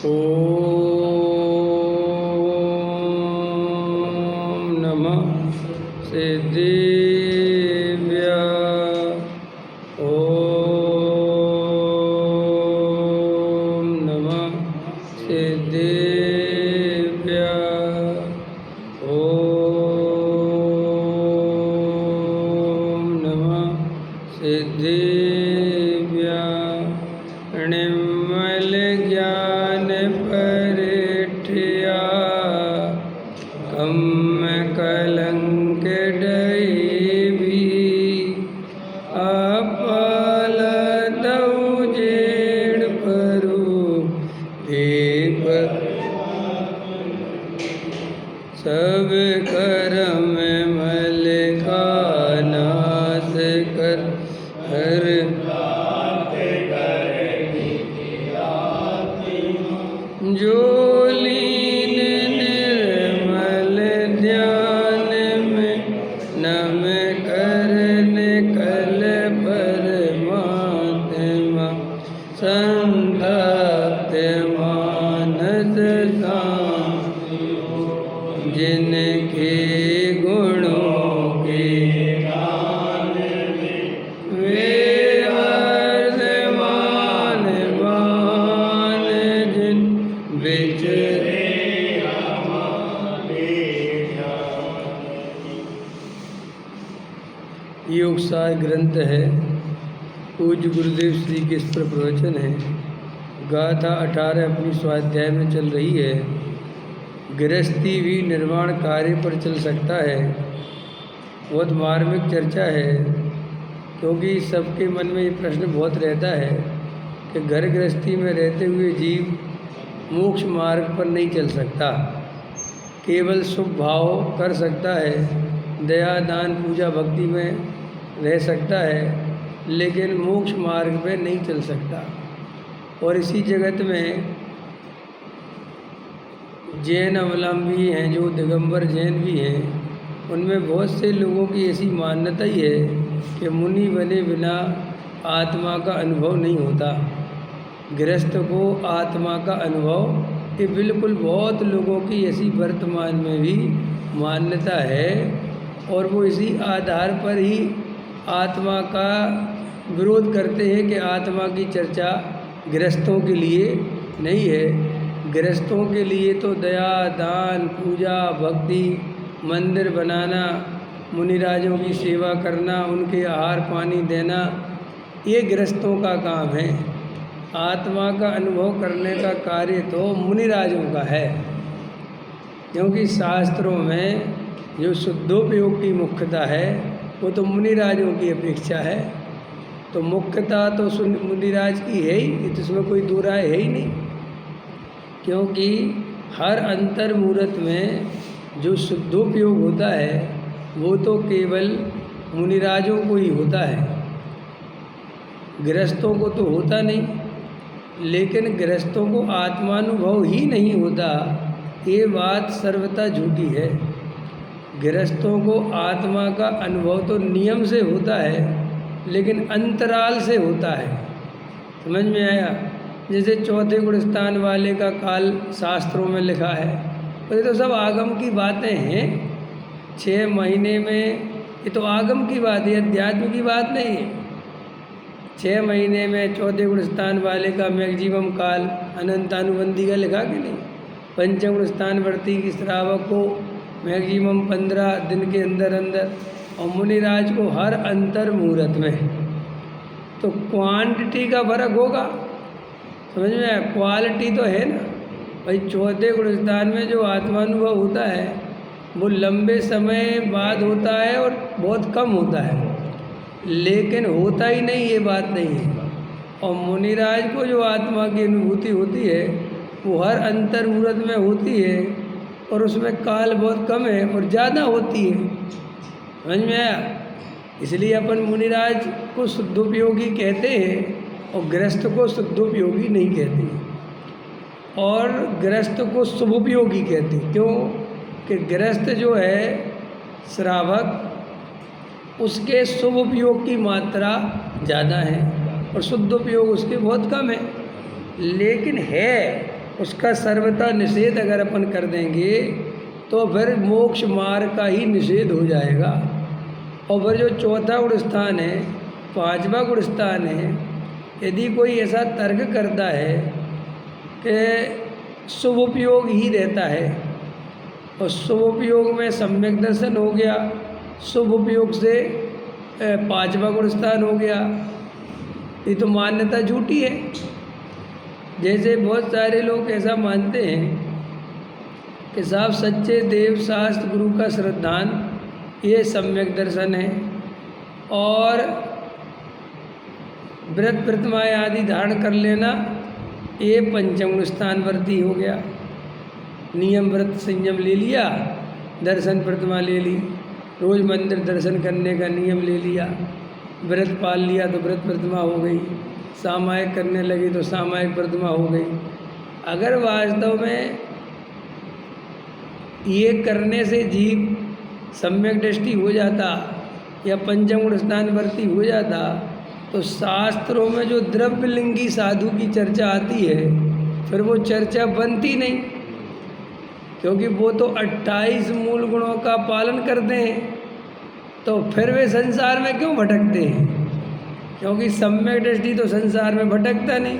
ओम नमः सिद्धिभ्यः। ओम नमः सिद्धिभ्यः। ओम नमः सिद्धिभ्यः। निर्मल ज्ञान परिठिया कम कलंक डैवी अपल दऊ जेड़ परू दीप सब करम मल का नाश कर हर जो लीन निर्मल ध्यान में नम करने कल परमात्मा संतप्त मानस जिनके गुणों के वे वर्धमान मान जिन विचरे योग सार ग्रंथ है। पूज्य गुरुदेव श्री के इस पर प्रवचन है। गाथा 18 अपनी स्वाध्याय में चल रही है। गृहस्थी भी निर्माण कार्य पर चल सकता है। बहुत मार्मिक चर्चा है, क्योंकि सबके मन में ये प्रश्न बहुत रहता है कि घर गृहस्थी में रहते हुए जीव मोक्ष मार्ग पर नहीं चल सकता, केवल शुभ भाव कर सकता है, दया दान पूजा भक्ति में रह सकता है, लेकिन मोक्ष मार्ग पे नहीं चल सकता। और इसी जगत में जैन अवलंबी हैं, जो दिगंबर जैन भी हैं, उनमें बहुत से लोगों की ऐसी मान्यता ही है कि मुनि बने बिना आत्मा का अनुभव नहीं होता। गृहस्थ को आत्मा का अनुभव, ये बिल्कुल बहुत लोगों की ऐसी वर्तमान में भी मान्यता है, और वो इसी आधार पर ही आत्मा का विरोध करते हैं कि आत्मा की चर्चा गृहस्थों के लिए नहीं है। गृहस्थों के लिए तो दया दान पूजा भक्ति, मंदिर बनाना, मुनिराजों की सेवा करना, उनके आहार पानी देना, ये गृहस्थों का काम है। आत्मा का अनुभव करने का कार्य तो मुनिराजों का है, क्योंकि शास्त्रों में जो शुद्धोपयोग की मुख्यता है वो तो मुनिराजों की अपेक्षा है। तो मुख्यता तो मुनिराज की है ही, तो इसमें कोई दो राय है ही नहीं, क्योंकि हर अंतर मूर्त में जो शुद्धोपयोग होता है वो तो केवल मुनिराजों को ही होता है, गृहस्थों को तो होता नहीं। लेकिन गृहस्थों को आत्मानुभव ही नहीं होता, ये बात सर्वथा झूठी है। गृहस्थों को आत्मा का अनुभव तो नियम से होता है, लेकिन अंतराल से होता है। समझ में आया? जैसे चौथे गुणस्थान वाले का काल शास्त्रों में लिखा है, तो ये तो सब आगम की बातें हैं। 6 महीने में, ये तो आगम की बात है, अध्यात्म की बात नहीं है। 6 महीने में चौथे गुणस्थान वाले का मैक्सिमम काल अनंतानुबंधी का लिखा कि नहीं। पंचम गुणस्थान वर्ती की श्रावक को मैक्सिमम 15 दिन के अंदर अंदर, और मुनिराज को हर अंतर मुहूर्त में। तो क्वांटिटी का फर्क होगा, समझ में आया? क्वालिटी तो है ना भाई। चौथे गुणस्थान में जो आत्मानुभव होता है वो लंबे समय बाद होता है और बहुत कम होता है, लेकिन होता ही नहीं, ये बात नहीं है। और मुनिराज को जो आत्मा की अनुभूति होती है वो हर अंतर मुहूर्त में होती है, और उसमें काल बहुत कम है और ज़्यादा होती है। समझ में आया? इसलिए अपन मुनिराज को शुद्धोपयोगी कहते हैं और गृहस्थ को शुद्धोपयोगी नहीं कहते, और गृहस्थ को शुभोपयोगी कहते हैं। क्यों? कि गृहस्थ जो है श्रावक, उसके शुभ उपयोग की मात्रा ज़्यादा है और शुद्ध उपयोग उसके बहुत कम है। लेकिन है उसका सर्वथा निषेध अगर अपन कर देंगे तो फिर मोक्ष मार्ग का ही निषेध हो जाएगा। और फिर जो चौथा गुण स्थान है, पांचवा गुण स्थान है, यदि कोई ऐसा तर्क करता है कि शुभ उपयोग ही रहता है, और शुभ उपयोग में सम्यक दर्शन हो गया, शुभ उपयोग से पांचवा गुण स्थान हो गया, ये तो मान्यता झूठी है। जैसे बहुत सारे लोग ऐसा मानते हैं कि साहब सच्चे देव शास्त्र गुरु का श्रद्धान ये सम्यक दर्शन है, और व्रत प्रतिमाएँ आदि धारण कर लेना ये पंचम गुण स्थान वर्ती हो गया। नियम व्रत संयम ले लिया, दर्शन प्रतिमा ले ली, रोज़ मंदिर दर्शन करने का नियम ले लिया, व्रत पाल लिया तो व्रत प्रतिमा हो गई, सामायिक करने लगी तो सामायिक प्रतिमा हो गई। अगर वास्तव में ये करने से जीव सम्यक दृष्टि हो जाता या पंचम गुण स्थान वर्ती हो जाता, तो शास्त्रों में जो द्रव्यलिंगी साधु की चर्चा आती है फिर वो चर्चा बनती नहीं, क्योंकि वो तो 28 मूल गुणों का पालन करते हैं, तो फिर वे संसार में क्यों भटकते हैं? क्योंकि सम्यक दृष्टि तो संसार में भटकता नहीं।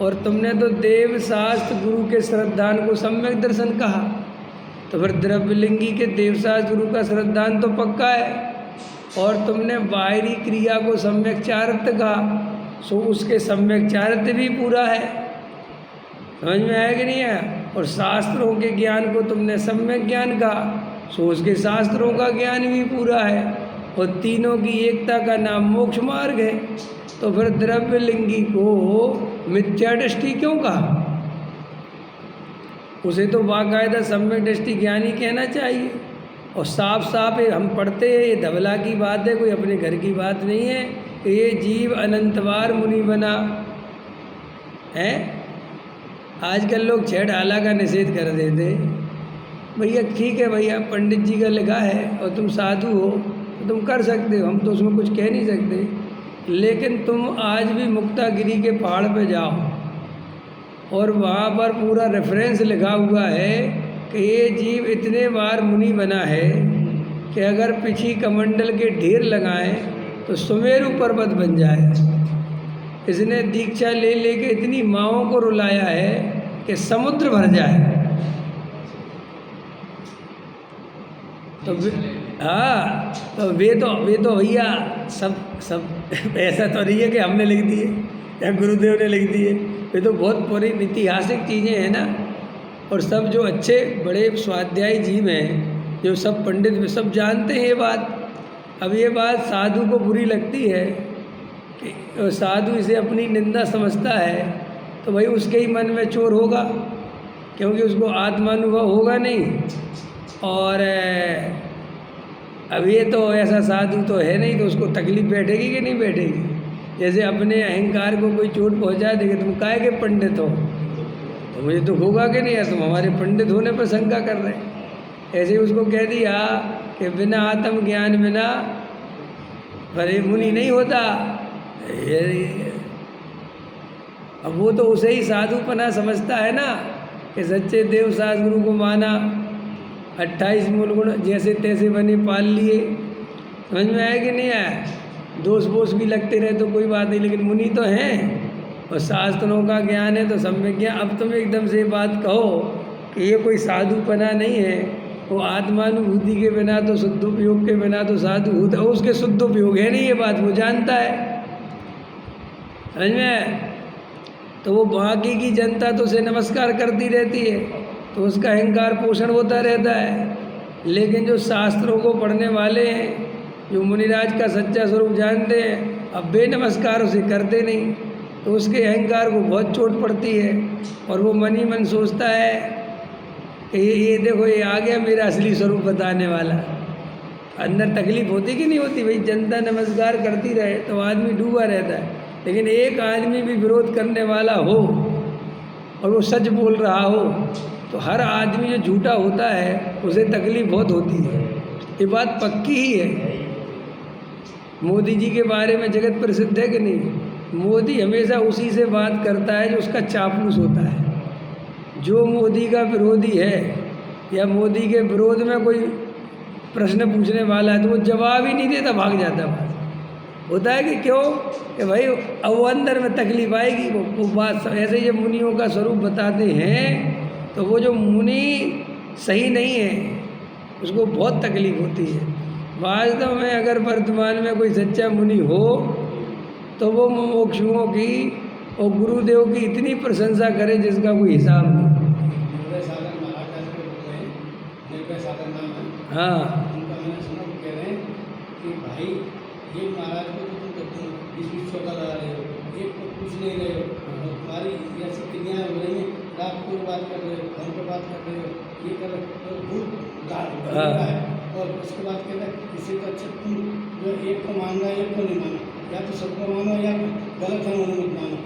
और तुमने तो देव शास्त्र गुरु के श्रद्धान को सम्यक दर्शन कहा, तो फिर द्रव्यलिंगी के देवशास्त्र गुरु का श्रद्धान तो पक्का है, और तुमने बाहरी क्रिया को सम्यक चारित्र्य कहा, सो उसके सम्यक चारित्र्य भी पूरा है। समझ में आया कि नहीं है? और शास्त्रों के ज्ञान को तुमने सम्यक ज्ञान कहा, सो उसके शास्त्रों का ज्ञान भी पूरा है, और तीनों की एकता का नाम मोक्ष मार्ग है। तो फिर द्रव्यलिंगी को मिथ्या दृष्टि क्यों कहा? उसे तो बाकायदा सम्यक दृष्टि ज्ञानी कहना चाहिए। और साफ साफ हम पढ़ते हैं, ये धवला की बात है, कोई अपने घर की बात नहीं है कि ये जीव अनंतवार मुनि बना है। आजकल लोग छेड़ हाला का निषेध कर देते। भैया ठीक है भैया, पंडित जी का लिखा है और तुम साधु हो तो तुम कर सकते हो, हम तो उसमें कुछ कह नहीं सकते। लेकिन तुम आज भी मुक्तागिरी के पहाड़ पे जाओ और वहाँ पर पूरा रेफरेंस लिखा हुआ है कि ये जीव इतने बार मुनि बना है कि अगर पिछी कमंडल के ढेर लगाएं तो सुमेरु पर्वत बन जाए। इसने दीक्षा ले लेके इतनी माँओं को रुलाया है कि समुद्र भर जाए। तो हाँ, तो वे तो भैया सब ऐसा तो नहीं है कि हमने लिख दिए या गुरुदेव ने लिख दिए, वे तो बहुत पुरी ऐतिहासिक चीज़ें हैं ना। और सब जो अच्छे बड़े स्वाध्यायी जीव हैं, जो सब पंडित सब जानते हैं ये बात। अब ये बात साधु को बुरी लगती है कि साधु इसे अपनी निंदा समझता है, तो भाई उसके ही मन में चोर होगा, क्योंकि उसको आत्मानुभव होगा नहीं। और अब ये तो ऐसा साधु तो है नहीं, तो उसको तकलीफ बैठेगी कि नहीं बैठेगी? जैसे अपने अहंकार को कोई चोट पहुंचा देगा, तुम काहे के पंडित हो, तो मुझे दुख होगा कि नहीं यार, तुम हमारे पंडित होने पर शंका कर रहे हैं। ऐसे ही उसको कह दिया कि बिना आत्म ज्ञान बिना भले मुनि नहीं होता। अब वो तो उसे ही साधुपना समझता है ना, कि सच्चे देव शास्त्र गुरु को माना, 28 मूल गुण जैसे तैसे बने पाल लिए। समझ में आया कि नहीं आया? दोष बोष भी लगते रहे तो कोई बात नहीं, लेकिन मुनि तो हैं और शास्त्रों का ज्ञान है तो सम्यक ज्ञान। अब तुम एकदम से बात कहो कि ये कोई साधुपना नहीं है, वो आत्मानुभूति के बिना तो शुद्धोपयोग के बिना तो साधु होता, उसके शुद्धोपयोग है नहीं, ये बात वो जानता है। समझ में? तो वो बाकी की जनता तो उसे नमस्कार करती रहती है, तो उसका अहंकार पोषण होता रहता है। लेकिन जो शास्त्रों को पढ़ने वाले हैं, जो मुनिराज का सच्चा स्वरूप जानते हैं, अब बेनमस्कार उसे करते नहीं, तो उसके अहंकार को बहुत चोट पड़ती है। और वो मन ही मन सोचता है कि ये देखो ये आ गया मेरा असली स्वरूप बताने वाला। अंदर तकलीफ होती कि नहीं होती? भाई जनता नमस्कार करती रहे तो आदमी डूबा रहता है, लेकिन एक आदमी भी विरोध करने वाला हो और वो सच बोल रहा हो, तो हर आदमी जो झूठा होता है उसे तकलीफ बहुत होती है। ये बात पक्की ही है। मोदी जी के बारे में जगत प्रसिद्ध है कि नहीं? मोदी हमेशा उसी से बात करता है जो उसका चापलूस होता है। जो मोदी का विरोधी है या मोदी के विरोध में कोई प्रश्न पूछने वाला है तो वो जवाब ही नहीं देता, भाग जाता है। होता है कि क्यों, कि भाई अब वो अंदर में तकलीफ आएगी। वो बात ऐसे ही जब मुनियों का स्वरूप बताते हैं तो वो जो मुनि सही नहीं है उसको बहुत तकलीफ होती है। वास्तव में अगर वर्तमान में कोई सच्चा मुनि हो तो वो मोक्षुओं की और गुरुदेव की इतनी प्रशंसा करे जिसका कोई हिसाब नहीं। हाँ, उनका मैंने सुना वो कह रहे हैं कि भाई ये महाराज को तो तुम 20-20 चौका लगा रहे हो, एक को पूछ नहीं रहे हो, और तुम्हारी ऐसी क्रियाएँ हो रही हैं, रात को बात कर रहे हो, फोन पर बात कर रहे हो, ये कर रहे हो, और भूत डाल है। और उसके बाद कहते हैं इससे तो अच्छा तुम जो एक को मान रहा है एक को नहीं मानो, या तो सबको मानो या गलत है उन्हें मत मानो।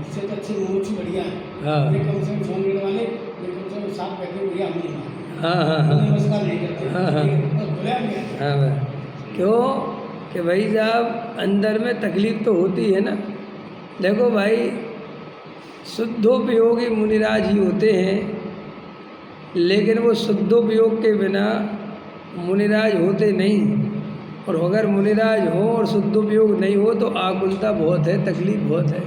इससे तो अच्छे मोक्ष बढ़िया है। ये कम से कम 100 मिनट वाले, ये कम से कम साफ कहते हैं भैया हम नहीं मानते। नमस्कार नहीं करते। हाँ, क्यों कि भाई साहब अंदर में तकलीफ तो होती है ना। देखो भाई, शुद्धोपयोगी मुनिराज ही होते हैं, लेकिन वो शुद्धोपयोग के बिना मुनिराज होते नहीं। और अगर मुनिराज हो और शुद्धोपयोग नहीं हो तो आकुलता बहुत है, तकलीफ बहुत है।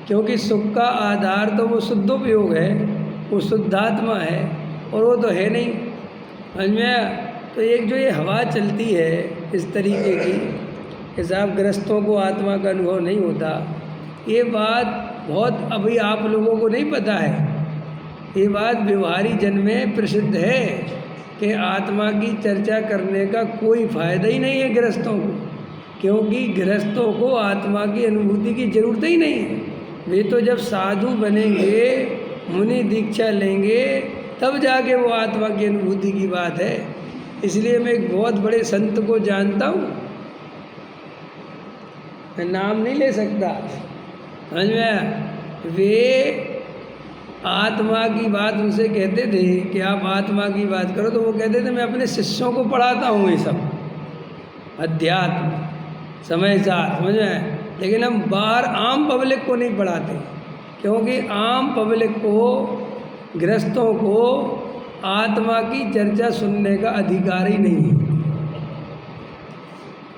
क्योंकि सुख का आधार तो वो शुद्धोपयोग है, वो शुद्धात्मा है, और वो तो है नहीं। समझ में आया? तो एक जो ये हवा चलती है इस तरीके की कि साहब गृहस्थों को आत्मा का अनुभव नहीं होता, ये बात बहुत अभी आप लोगों को नहीं पता है। ये बात व्यवहारी जन में प्रसिद्ध है कि आत्मा की चर्चा करने का कोई फ़ायदा ही नहीं है गृहस्थों को, क्योंकि गृहस्थों को आत्मा की अनुभूति की ज़रूरत ही नहीं है। वे तो जब साधु बनेंगे, मुनि दीक्षा लेंगे, तब जाके वो आत्मा की अनुभूति की बात है। इसलिए मैं एक बहुत बड़े संत को जानता हूँ, मैं नाम नहीं ले सकता, समझ में आया? वे आत्मा की बात उनसे कहते थे कि आप आत्मा की बात करो, तो वो कहते थे मैं अपने शिष्यों को पढ़ाता हूँ ये सब अध्यात्म समय साथ, समझ में आया? लेकिन हम बाहर आम पब्लिक को नहीं पढ़ाते, क्योंकि आम पब्लिक को, गृहस्थों को आत्मा की चर्चा सुनने का अधिकार ही नहीं है।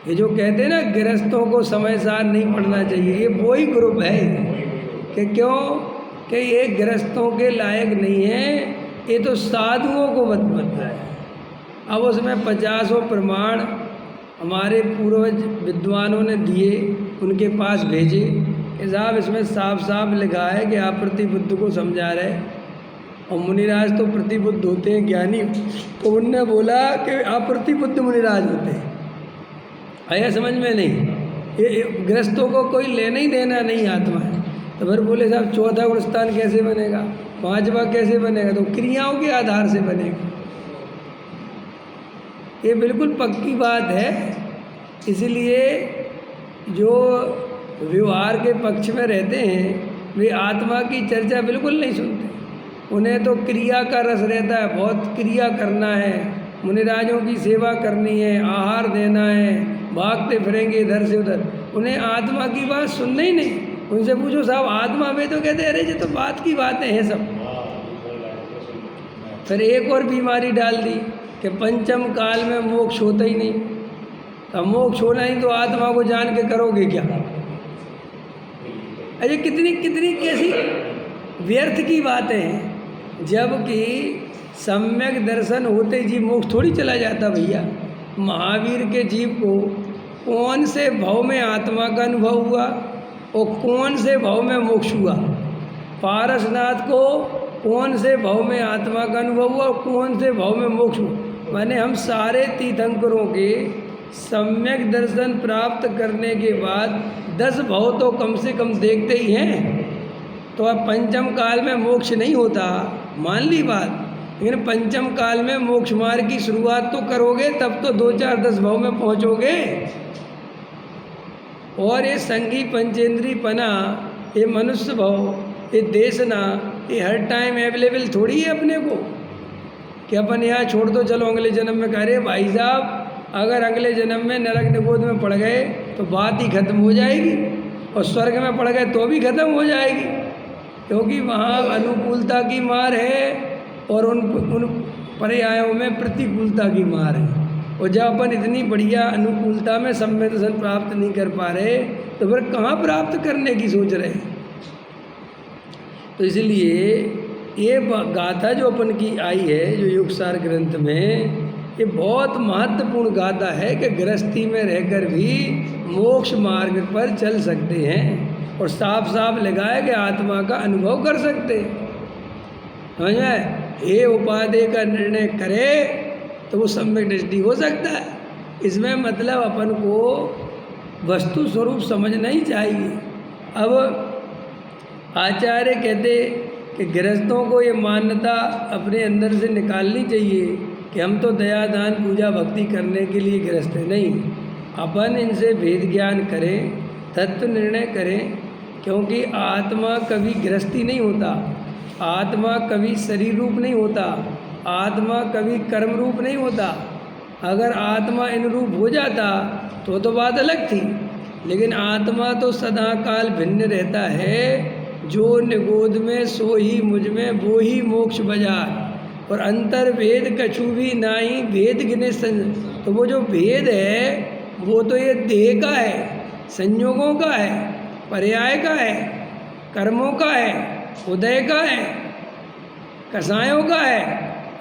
ये जो कहते हैं ना गृहस्थों को समय सार नहीं पढ़ना चाहिए, ये वही ग्रुप है कि क्यों कि ये गृहस्थों के लायक नहीं है, ये तो साधुओं को बताता है। अब उसमें 50 प्रमाण हमारे पूर्वज विद्वानों ने दिए, उनके पास भेजे कि साहब इसमें साफ साफ लिखा है कि आप प्रतिबुद्ध को समझा रहे, और मुनिराज तो प्रतिबुद्ध होते हैं, ज्ञानी। तो उनने बोला कि आप प्रतिबुद्ध मुनिराज होते हैं। आया समझ में नहीं? ये गृहस्थों को कोई लेना ही देना नहीं आत्मा है। तो फिर बोले साहब चौथा गुणस्थान कैसे बनेगा, पांचवा कैसे बनेगा? तो क्रियाओं के आधार से बनेगा। ये बिल्कुल पक्की बात है। इसलिए जो व्यवहार के पक्ष में रहते हैं वे आत्मा की चर्चा बिल्कुल नहीं सुनते। उन्हें तो क्रिया का रस रहता है, बहुत क्रिया करना है, मुनिराजों की सेवा करनी है, आहार देना है, भागते फिरेंगे इधर से उधर। उन्हें आत्मा की बात सुनना ही नहीं। उनसे पूछो साहब आत्मा में, तो कहते अरे ये तो बात की बातें हैं सब। फिर एक और बीमारी डाल दी कि पंचम काल में मोक्ष होता ही नहीं। अब मोक्ष होना ही तो आत्मा को जान के करोगे क्या? अरे कितनी कितनी कैसी व्यर्थ की बातें हैं। जबकि सम्यक दर्शन होते जी मोक्ष थोड़ी चला जाता भैया। महावीर के जीव को कौन से भाव में आत्मा का अनुभव हुआ और कौन से भाव में मोक्ष हुआ? पारसनाथ को कौन से भाव में आत्मा का अनुभव हुआ और कौन से भाव में मोक्ष हुआ? माने हम सारे तीर्थंकरों के सम्यक दर्शन प्राप्त करने के बाद 10 भाव तो कम से कम देखते ही हैं। तो अब पंचम काल में मोक्ष नहीं होता, मान ली बात, लेकिन पंचम काल में मोक्ष मार्ग की शुरुआत तो करोगे, तब तो 2, 4, 10 भाव में पहुंचोगे। और ये संगी पंचेंद्री पना, ये मनुष्य भाव, ये देशना, ये हर टाइम अवेलेबल थोड़ी है अपने को कि अपन यहाँ छोड़ दो चलो अगले जन्म में। कह रहे भाई साहब अगर अगले जन्म में नरक निगोद में पड़ गए तो बात ही खत्म हो जाएगी, और स्वर्ग में पड़ गए तो भी खत्म हो जाएगी। क्योंकि वहाँ अनुकूलता की मार है और उन पर्यायों में प्रतिकूलता की मार है। और जब अपन इतनी बढ़िया अनुकूलता में सम्यक दर्शन प्राप्त नहीं कर पा रहे तो फिर कहाँ प्राप्त करने की सोच रहे। तो इसलिए ये गाथा जो अपन की आई है जो योगसार ग्रंथ में, ये बहुत महत्वपूर्ण गाथा है कि गृहस्थी में रहकर भी मोक्ष मार्ग पर चल सकते हैं और साफ साफ लगाए कि आत्मा का अनुभव कर सकते हैं। समझ में? ये उपादेय का निर्णय करे तो वो सम्यक दृष्टि हो सकता है। इसमें मतलब अपन को वस्तु स्वरूप समझना ही चाहिए। अब आचार्य कहते कि गृहस्थों को ये मान्यता अपने अंदर से निकालनी चाहिए कि हम तो दया दान पूजा भक्ति करने के लिए गृहस्थ हैं। नहीं, अपन इनसे भेद ज्ञान करें, तत्व निर्णय करें, क्योंकि आत्मा कभी गृहस्थी नहीं होता, आत्मा कभी शरीर रूप नहीं होता, आत्मा कभी कर्म रूप नहीं होता। अगर आत्मा इन रूप हो जाता तो बात अलग थी, लेकिन आत्मा तो सदा काल भिन्न रहता है। जो निगोद में सो ही मुझ में वो ही मोक्ष बाजार, और अंतर भेद कछु भी नाही भेद गिने तो वो जो भेद है वो तो ये देह का है, संयोगों का है, पर्याय का है, कर्मों का है, उदय का है, कसायों का है।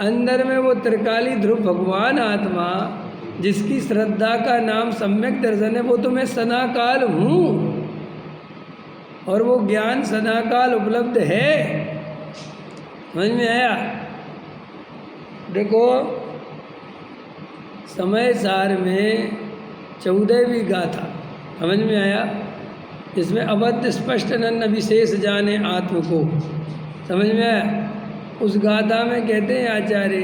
अंदर में वो त्रिकाली ध्रुव भगवान आत्मा जिसकी श्रद्धा का नाम सम्यक दर्शन है, वो तो मैं सदाकाल हूँ और वो ज्ञान सदाकाल उपलब्ध है। समझ में आया? देखो समय सार में 14वीं गाथा समझ में आया, जिसमें अबद्ध स्पष्ट नन्न विशेष जाने आत्म को। समझ में आया? उस गाथा में कहते हैं आचार्य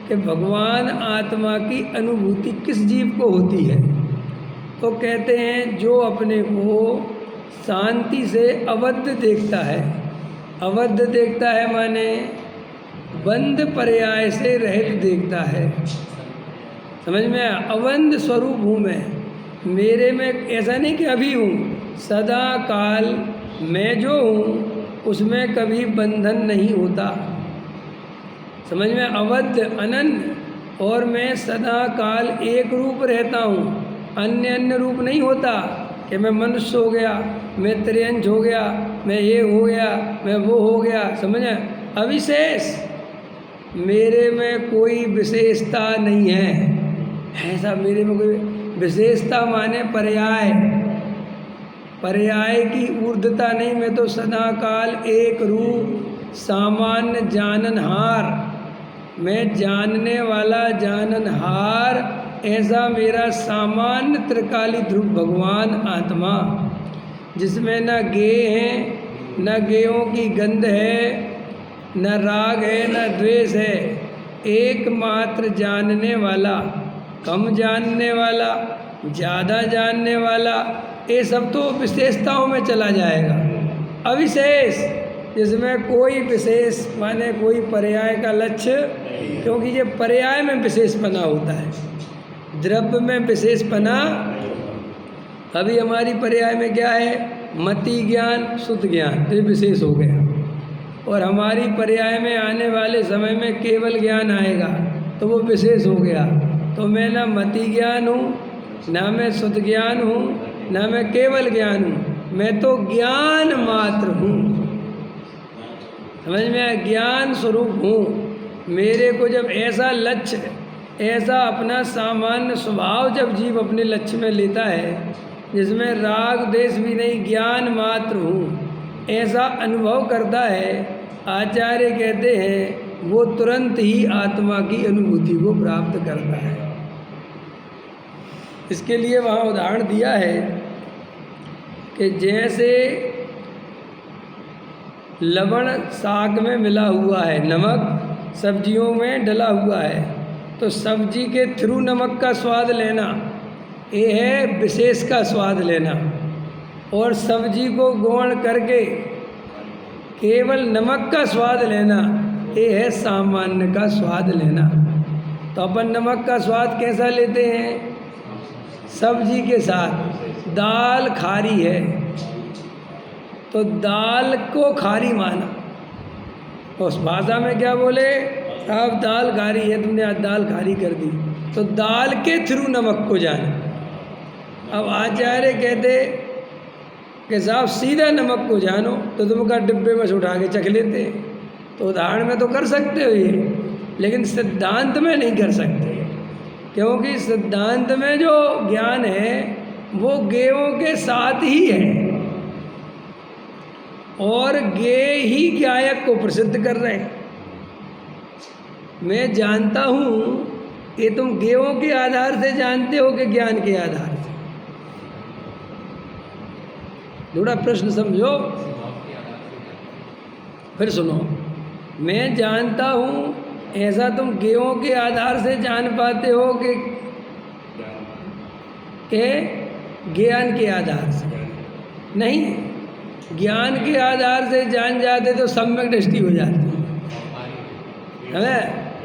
कि भगवान आत्मा की अनुभूति किस जीव को होती है, तो कहते हैं जो अपने को शांति से अबद्ध देखता है। अबद्ध देखता है माने बंध पर्याय से रहित देखता है। समझ में आया? अबंध स्वरूप हूँ मैं, मेरे में ऐसा नहीं कि अभी हूँ, सदा काल मैं जो हूँ उसमें कभी बंधन नहीं होता। समझ में? अबद्ध अनन्य, और मैं सदा काल एक रूप रहता हूँ, अन्य अन्य रूप नहीं होता कि मैं मनुष्य हो गया, मैं त्रियंश हो गया, मैं ये हो गया, मैं वो हो गया। समझ में? अविशेष, मेरे में कोई विशेषता नहीं है। ऐसा मेरे में कोई विशेषता माने पर्याय, पर्याय की ऊर्ध्वता नहीं। मैं तो सदा काल एक रूप सामान्य जाननहार, मैं जानने वाला जाननहार, ऐसा मेरा सामान्य त्रिकाली ध्रुव भगवान आत्मा, जिसमें न गेय है, न गेयों की गंध है, न राग है, न द्वेष है, एकमात्र जानने वाला, कम जानने वाला, ज़्यादा जानने वाला, ये सब तो विशेषताओं में चला जाएगा। अविशेष, जिसमें कोई विशेष माने कोई पर्याय का लक्ष्य, क्योंकि ये पर्याय में विशेषपना होता है, द्रव्य में विशेषपना। अभी हमारी पर्याय में क्या है? मति ज्ञान, शुद्ध ज्ञान, तो ये विशेष हो गया। और हमारी पर्याय में आने वाले समय में केवल ज्ञान आएगा तो वो विशेष हो गया। तो मैं ना मति ज्ञान हूँ, ना मैं शुद्ध ज्ञान हूँ, ना मैं केवल ज्ञान हूँ, मैं तो ज्ञान मात्र हूँ। समझ में? ज्ञान स्वरूप हूँ। मेरे को जब ऐसा लक्ष्य, ऐसा अपना सामान्य स्वभाव जब जीव अपने लक्ष्य में लेता है, जिसमें राग देश भी नहीं, ज्ञान मात्र हूँ, ऐसा अनुभव करता है, आचार्य कहते हैं वो तुरंत ही आत्मा की अनुभूति को प्राप्त करता है। इसके लिए वहाँ उदाहरण दिया है कि जैसे लवण साग में मिला हुआ है, नमक सब्जियों में डला हुआ है, तो सब्जी के थ्रू नमक का स्वाद लेना ये है विशेष का स्वाद लेना, और सब्जी को गौण करके केवल नमक का स्वाद लेना ये है सामान्य का स्वाद लेना। तो अपन नमक का स्वाद कैसा लेते हैं? सब्जी के साथ। दाल खारी है तो दाल को खारी माना। उस भाषा में क्या बोले, साहब दाल खारी है, तुमने आज दाल खारी कर दी, तो दाल के थ्रू नमक को जाना। अब आचार्य कहते कि साहब सीधा नमक को जानो, तो तुम का डिब्बे में से उठा के चख लेते। तो उदाहरण में तो कर सकते हो ये, लेकिन सिद्धांत में नहीं कर सकते, क्योंकि सिद्धांत में जो ज्ञान है वो गेयों के साथ ही है, और गे ही ज्ञायक को प्रसिद्ध कर रहे हैं। मैं जानता हूँ, ये तुम गेयों के आधार से जानते हो कि ज्ञान के आधार से? थोड़ा प्रश्न समझो, फिर सुनो। मैं जानता हूँ, ऐसा तुम गेयों के आधार से जान पाते हो कि ज्ञान के आधार से नहीं? ज्ञान के आधार से जान जाते तो सम्यक दृष्टि हो जाती है।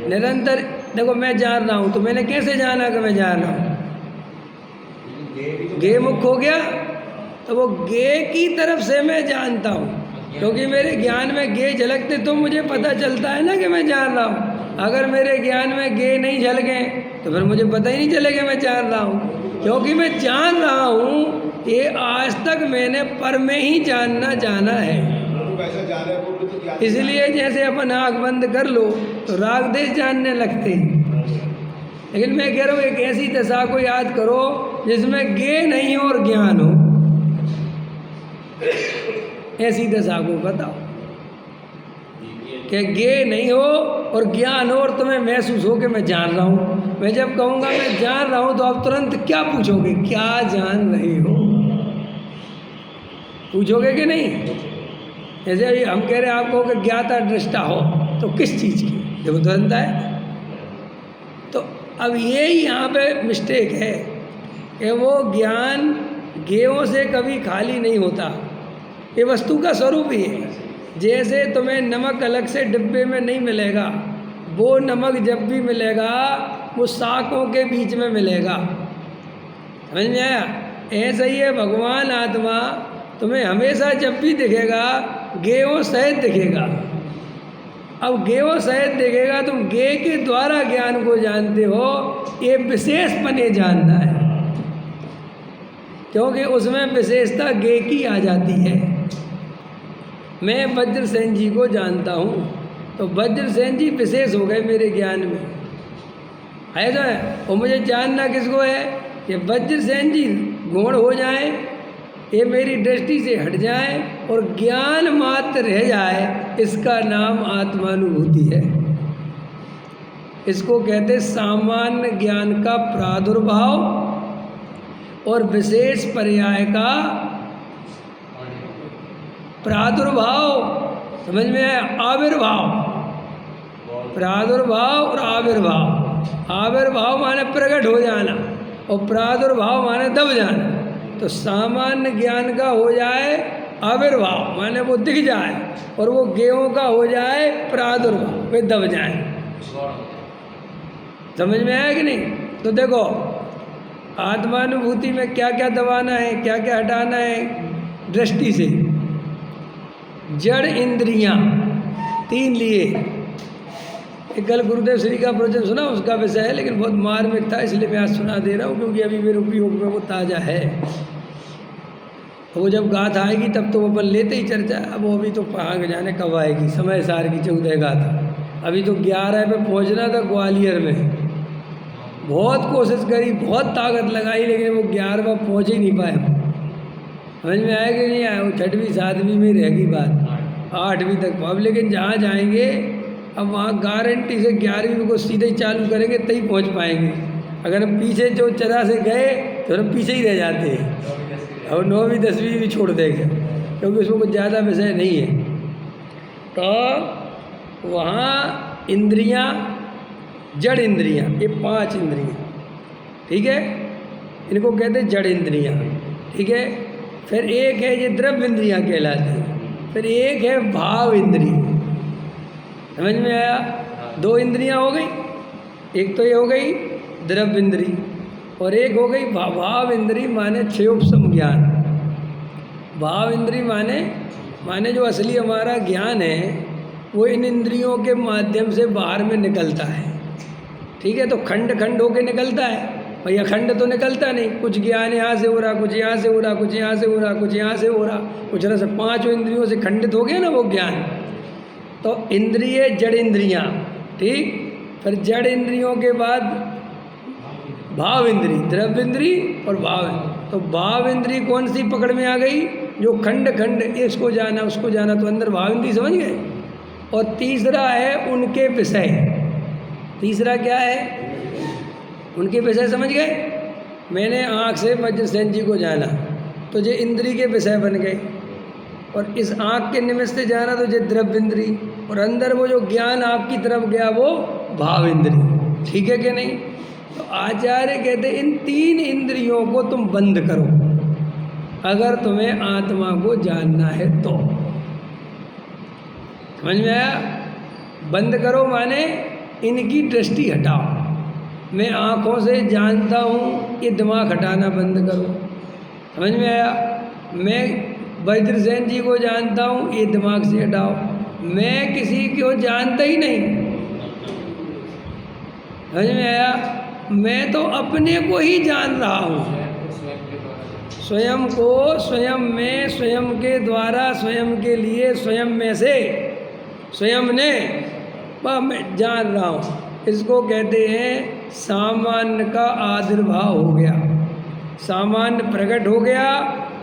निरंतर देखो, मैं जान रहा हूँ, तो मैंने कैसे जाना कि मैं जान रहा हूँ? गे मुख हो गया, तो वो गे की तरफ से मैं जानता हूँ, क्योंकि मेरे ज्ञान में गे झलकते तो मुझे पता चलता है ना कि मैं जान रहा हूँ। अगर मेरे ज्ञान में गे नहीं झलके तो फिर मुझे पता ही नहीं चलेगा मैं जान रहा हूँ, क्योंकि मैं जान रहा हूँ। ये आज तक मैंने पर में ही जानना जाना है। इसलिए जैसे अपन आँख बंद कर लो तो राग देश जानने लगते हैं, लेकिन मैं कह रहा हूँ एक ऐसी दशा को याद करो जिसमें गे नहीं हो और ज्ञान हो। ऐसी दशा को बताओ कि गे नहीं हो और ज्ञान हो, और तुम्हें महसूस हो कि मैं जान रहा हूँ। मैं जब कहूँगा मैं जान रहा हूँ, तो आप तुरंत क्या पूछोगे? क्या जान रहे हो? पूछोगे कि नहीं? जैसे अभी हम कह रहे हैं आपको कि ज्ञाता दृष्टा हो, तो किस चीज़ की? देखो तुरंत है। तो अब ये यहाँ पे मिस्टेक है कि वो ज्ञान गेयों से कभी खाली नहीं होता, ये वस्तु का स्वरूप ही है। जैसे तुम्हें नमक अलग से डिब्बे में नहीं मिलेगा, वो नमक जब भी मिलेगा वो शाखों के बीच में मिलेगा। समझ में आया? ऐसा ही है भगवान आत्मा तुम्हें हमेशा जब भी दिखेगा गेयों सहित दिखेगा। अब गेयों सहित दिखेगा, तुम गे के द्वारा ज्ञान को जानते हो, ये विशेष पने जानना है, क्योंकि उसमें विशेषता गे की आ जाती है। मैं वज्रसेन जी को जानता हूँ, तो वज्रसेन जी विशेष हो गए मेरे ज्ञान में, है तो है। और मुझे जानना किसको है कि वज्रसेन जी गौण हो जाए, ये मेरी दृष्टि से हट जाए और ज्ञान मात्र रह जाए, इसका नाम आत्मानुभूति है। इसको कहते सामान्य ज्ञान का प्रादुर्भाव और विशेष पर्याय का प्रादुर्भाव। समझ में आया? आविर्भाव, प्रादुर्भाव और आविर्भाव। आविर्भाव माने प्रकट हो जाना और प्रादुर्भाव माने दब जाना। तो सामान्य ज्ञान का हो जाए आविर्भाव, माने वो दिख जाए, और वो गेयों का हो जाए प्रादुर्भाव, वे दब जाए। समझ में आया कि नहीं? तो देखो आत्मानुभूति में क्या क्या दबाना है, क्या क्या हटाना है दृष्टि से। जड़ इंद्रियां तीन लिए। एक कल गुरुदेव श्री का प्रवचन सुना, उसका विषय है, लेकिन बहुत मार्मिक था, इसलिए मैं आज सुना दे रहा हूँ, क्योंकि अभी मेरे उपयोग में वो ताज़ा है। वो जब गाथा आएगी तब तो वो अपन लेते ही चर्चा। अब वो अभी तो कहाँ जाने कब आएगी, समय सार की 14 गाथा। अभी तो 11 पे पहुँचना था ग्वालियर में, बहुत कोशिश करी, बहुत ताकत लगाई, लेकिन वो 11वां पहुँच ही नहीं पाए। समझ में आया कि नहीं आया? वो 6वीं 7वीं में रहेगी बात, 8वीं तक। अब लेकिन जहाँ जाएंगे अब वहाँ गारंटी से 11वीं को सीधे ही चालू करेंगे तभी पहुँच पाएंगे। अगर हम पीछे जो चरा से गए तो हम पीछे ही रह जाते हैं, और 9वीं 10वीं भी छोड़ देंगे, क्योंकि उसमें कुछ ज़्यादा विषय नहीं है। तो वहाँ इंद्रियाँ, जड़ इंद्रियाँ, ये 5 इंद्रियाँ, ठीक है, इनको कहते हैं जड़ इंद्रियाँ, ठीक है। फिर एक है ये द्रव्य इंद्रियाँ कहलाती है, फिर एक है भाव इंद्रिय। समझ में आया? 2 इंद्रियाँ हो गई, एक तो ये हो गई द्रव्य इंद्री, और एक हो गई भाव इंद्री, माने 6 उपसम ज्ञान। भाव इंद्रिय माने जो असली हमारा ज्ञान है वो इन इंद्रियों के माध्यम से बाहर में निकलता है। ठीक है, तो खंड खंड होके निकलता है। भाई अखंड तो निकलता नहीं, कुछ ज्ञान यहाँ से हो रहा, कुछ यहाँ से हो रहा, कुछ यहाँ से हो रहा, कुछ यहाँ से हो रहा, कुछ रस। पांचों इंद्रियों से खंडित हो गया ना वो ज्ञान। तो इंद्रिय जड़ इंद्रियाँ, ठीक। फिर जड़ इंद्रियों के बाद भाव इंद्री, द्रव्य इंद्री और भाव इंद्री। तो भाव इंद्री कौन सी पकड़ में आ गई? जो खंड खंड इसको जाना उसको जाना, तो अंदर भाव इंद्री, समझ गए। और तीसरा है उनके विषय। तीसरा क्या है? उनके विषय, समझ गए। मैंने आँख से वज्रसेन जी को जाना तो ये इंद्री के विषय बन गए, और इस आँख के निमित्त से जाना तो ये द्रव्य इंद्री, और अंदर वो जो ज्ञान आपकी तरफ गया वो भाव इंद्री। ठीक है कि नहीं? तो आचार्य कहते इन तीन इंद्रियों को तुम बंद करो अगर तुम्हें आत्मा को जानना है तो। समझ में आया? बंद करो माने इनकी दृष्टि हटाओ। मैं आँखों से जानता हूँ, ये दिमाग हटाना बंद करो। समझ में आया? मैं वज्रसेन जी को जानता हूँ, ये दिमाग से हटाओ। मैं किसी को जानता ही नहीं। समझ में आया? मैं तो अपने को ही जान रहा हूँ, स्वयं को, स्वयं में, स्वयं के द्वारा, स्वयं के लिए, स्वयं में से, स्वयं ने वह मैं जान रहा हूँ। इसको कहते हैं सामान्य का आविर्भाव हो गया, सामान्य प्रकट हो गया,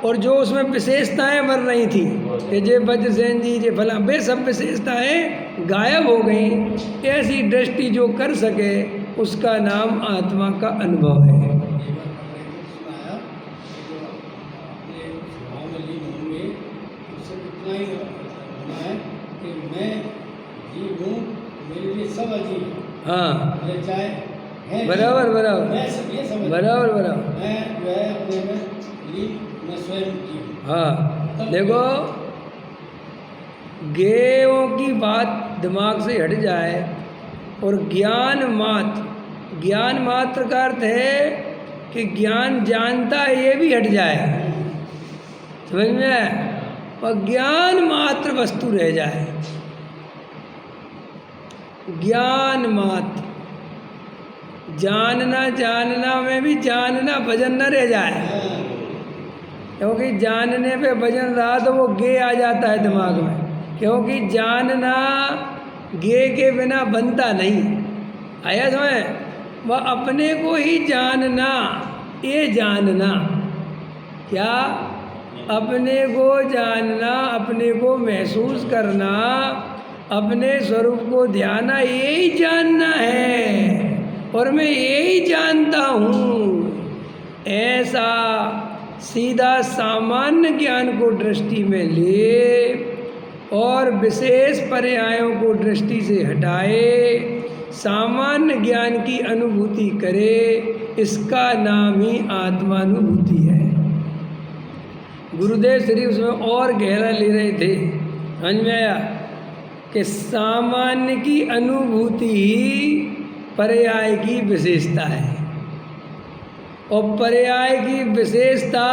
और जो उसमें विशेषताएं बन रही थी कि जे वज्रसेन जी जे फला, वे सब विशेषताएं गायब हो गई। ऐसी दृष्टि जो कर सके उसका नाम आत्मा का अनुभव है। हाँ, बराबर बराबर बराबर बराबर। हाँ, देखो ज्ञेयों की बात दिमाग से हट जाए और ज्ञान मात्र का अर्थ है कि ज्ञान जानता है ये भी हट जाए। समझ में आए? और ज्ञान मात्र वस्तु रह जाए। ज्ञान मात्र, जानना में भी जानना वजन न रह जाए, क्योंकि जानने पे वजन रहा तो वो गे आ जाता है दिमाग में। क्योंकि जानना गे के बिना बनता नहीं। आया समझ? वह अपने को ही जानना, ये जानना क्या? अपने को जानना, अपने को महसूस करना, अपने स्वरूप को ध्याना, यही जानना है। और मैं यही जानता हूँ, ऐसा सीधा सामान्य ज्ञान को दृष्टि में ले और विशेष पर्यायों को दृष्टि से हटाए, सामान्य ज्ञान की अनुभूति करे, इसका नाम ही आत्मानुभूति है। गुरुदेव श्री उसमें और गहरा ले रहे थे। समझ में आया कि सामान्य की अनुभूति ही पर्याय की विशेषता है, और पर्याय की विशेषता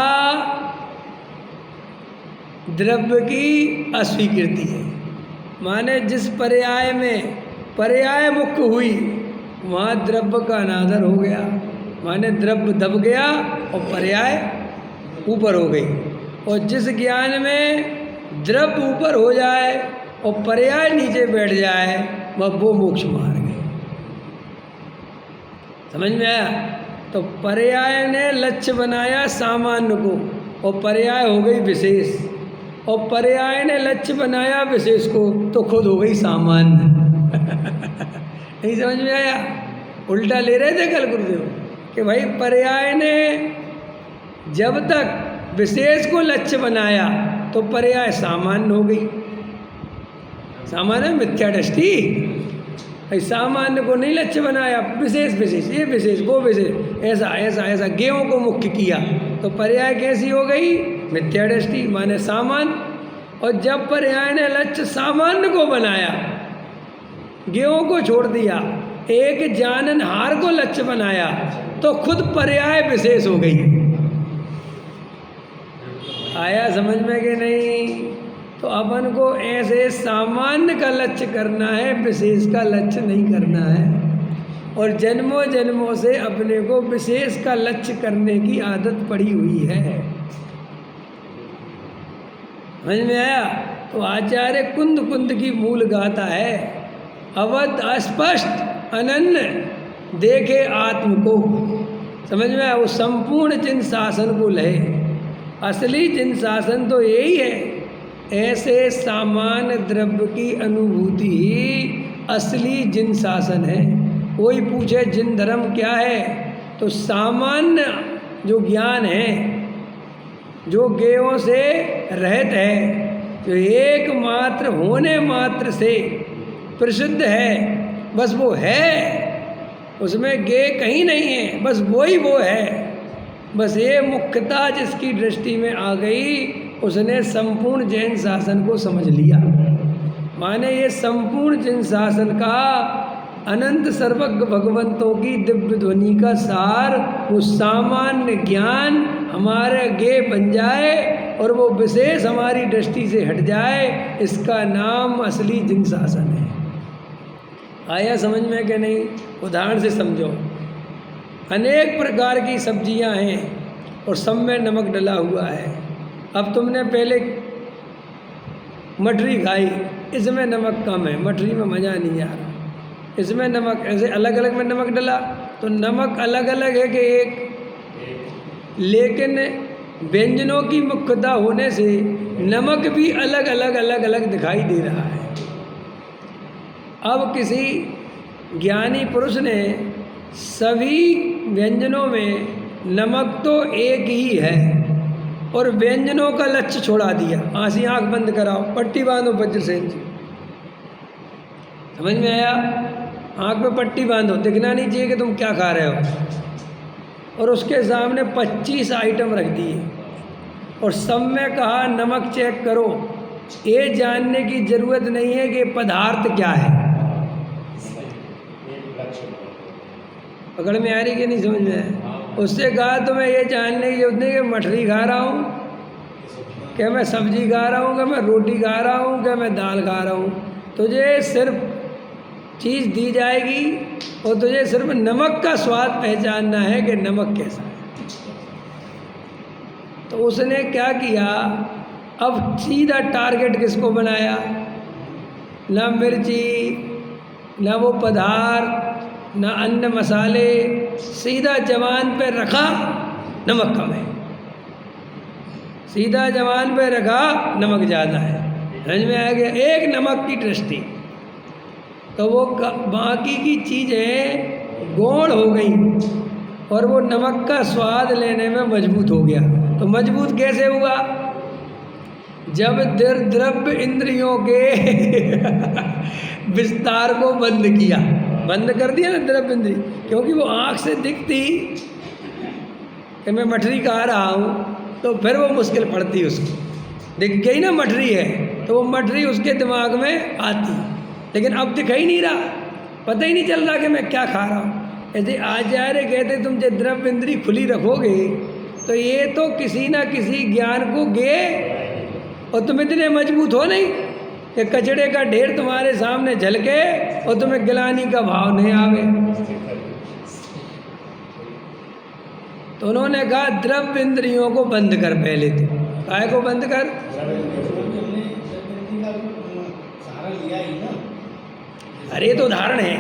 द्रव्य की अस्वीकृति है। माने जिस पर्याय में पर्याय मुख्य हुई वहाँ द्रव्य का अनादर हो गया, माने द्रव्य दब गया और पर्याय ऊपर हो गई। और जिस ज्ञान में द्रव्य ऊपर हो जाए और पर्याय नीचे बैठ जाए वह वो मोक्ष मार्ग है। समझ में आया? तो पर्याय ने लक्ष्य बनाया सामान्य को, और पर्याय हो गई विशेष, और पर्याय ने लक्ष्य बनाया विशेष को, तो खुद हो गई सामान्य। नहीं समझ में आया? उल्टा ले रहे थे कल गुरुदेव कि भाई पर्याय ने जब तक विशेष को लक्ष्य बनाया तो पर्याय सामान्य हो गई। सामान्य मिथ्या दृष्टि, सामान्य को नहीं लक्ष्य बनाया, विशेष विशेष, ये विशेष वो विशेष, ऐसा ऐसा ऐसा गेयों को मुख्य किया, तो पर्याय कैसी हो गई? मिथ्या दृष्टि, माने सामान्य। और जब पर्याय ने लक्ष्य सामान्य को बनाया, गेयों को छोड़ दिया, एक जाननहार को लक्ष्य बनाया, तो खुद पर्याय विशेष हो गई। आया समझ में कि नहीं? तो अपन को ऐसे सामान्य का लक्ष्य करना है, विशेष का लक्ष्य नहीं करना है। और जन्मों जन्मों से अपने को विशेष का लक्ष्य करने की आदत पड़ी हुई है। समझ में आया? तो आचार्य कुंद कुंद की मूल गाथा है, अवध अस्पष्ट अनन्य देखे आत्म को। समझ में आया? वो संपूर्ण जिन शासन को लहे। असली जिन शासन तो यही है, ऐसे सामान्य द्रव्य की अनुभूति ही असली जिन शासन है। कोई पूछे जिन धर्म क्या है, तो सामान्य जो ज्ञान है, जो ज्ञेयों से रहित है, जो एकमात्र होने मात्र से प्रसिद्ध है, बस वो है, उसमें ज्ञेय कहीं नहीं है, बस वो ही वो है। बस ये मुख्यता जिसकी दृष्टि में आ गई, उसने संपूर्ण जैन शासन को समझ लिया। माने ये संपूर्ण जैन शासन का अनंत सर्वज्ञ भगवंतों की दिव्य ध्वनि का सार, वो सामान्य ज्ञान हमारे ज्ञेय बन जाए और वो विशेष हमारी दृष्टि से हट जाए, इसका नाम असली जिन शासन है। आया समझ में कि नहीं? उदाहरण से समझो। अनेक प्रकार की सब्जियां हैं और सब में नमक डला हुआ है। अब तुमने पहले मटरी खाई, इसमें नमक कम है, मटरी में मज़ा नहीं आ रहा, इसमें नमक, ऐसे अलग अलग में नमक डला, तो नमक अलग अलग है कि एक? लेकिन व्यंजनों की मुख्यता होने से नमक भी अलग अलग अलग अलग दिखाई दे रहा है। अब किसी ज्ञानी पुरुष ने सभी व्यंजनों में नमक तो एक ही है और व्यंजनों का लक्ष्य छोड़ा दिया। आँसी आँख बंद कराओ, पट्टी बांधो वज्रसेन जी। समझ में आया? आँख में पट्टी बांधो, दिखना नहीं चाहिए कि तुम क्या खा रहे हो। और उसके सामने 25 आइटम रख दिए और सब में कहा नमक चेक करो। ये जानने की ज़रूरत नहीं है कि पदार्थ क्या है। पकड़ में आ रही कि नहीं समझ में आया? उससे कहा तो मैं ये जानने की जरूरत नहीं कि मठरी खा रहा हूँ, क्या मैं सब्जी खा रहा हूँ, क्या मैं रोटी खा रहा हूँ, क्या मैं दाल खा रहा हूँ। तुझे सिर्फ चीज़ दी जाएगी और तुझे सिर्फ नमक का स्वाद पहचानना है कि नमक कैसा है। तो उसने क्या किया, अब सीधा टारगेट किसको बनाया? ना मिर्ची, ना वो पदार्थ, ना अन्य मसाले, सीधा जवान पे रखा नमक कम है, सीधा जवान पे रखा नमक ज़्यादा है। समझ में आ गया? एक नमक की दृष्टि, तो वो बाकी की चीज़ें गौण हो गई और वो नमक का स्वाद लेने में मजबूत हो गया। तो मजबूत कैसे हुआ? जब द्रव्य इंद्रियों के विस्तार को बंद किया, बंद कर दिया ना द्रव्य इंद्रिय, क्योंकि वो आँख से दिखती कि मैं मठरी खा रहा हूँ, तो फिर वो मुश्किल पड़ती उसको। दिख गई ना मठरी है, तो वो मठरी उसके दिमाग में आती, लेकिन अब दिखाई नहीं रहा, पता ही नहीं चल रहा कि मैं क्या खा रहा हूँ। यदि आचार्य कहते तुम जब द्रव्य इंद्रिय खुली रखोगे तो ये तो किसी ना किसी ज्ञान को गे, और तुम इतने मजबूत हो नहीं कि कचड़े का ढेर तुम्हारे सामने झलके और तुम्हें गिलानी का भाव नहीं आवे। तो उन्होंने कहा द्रव्य इंद्रियों को बंद कर, पहले तो काय को बंद कर। अरे ये तो उदाहरण है,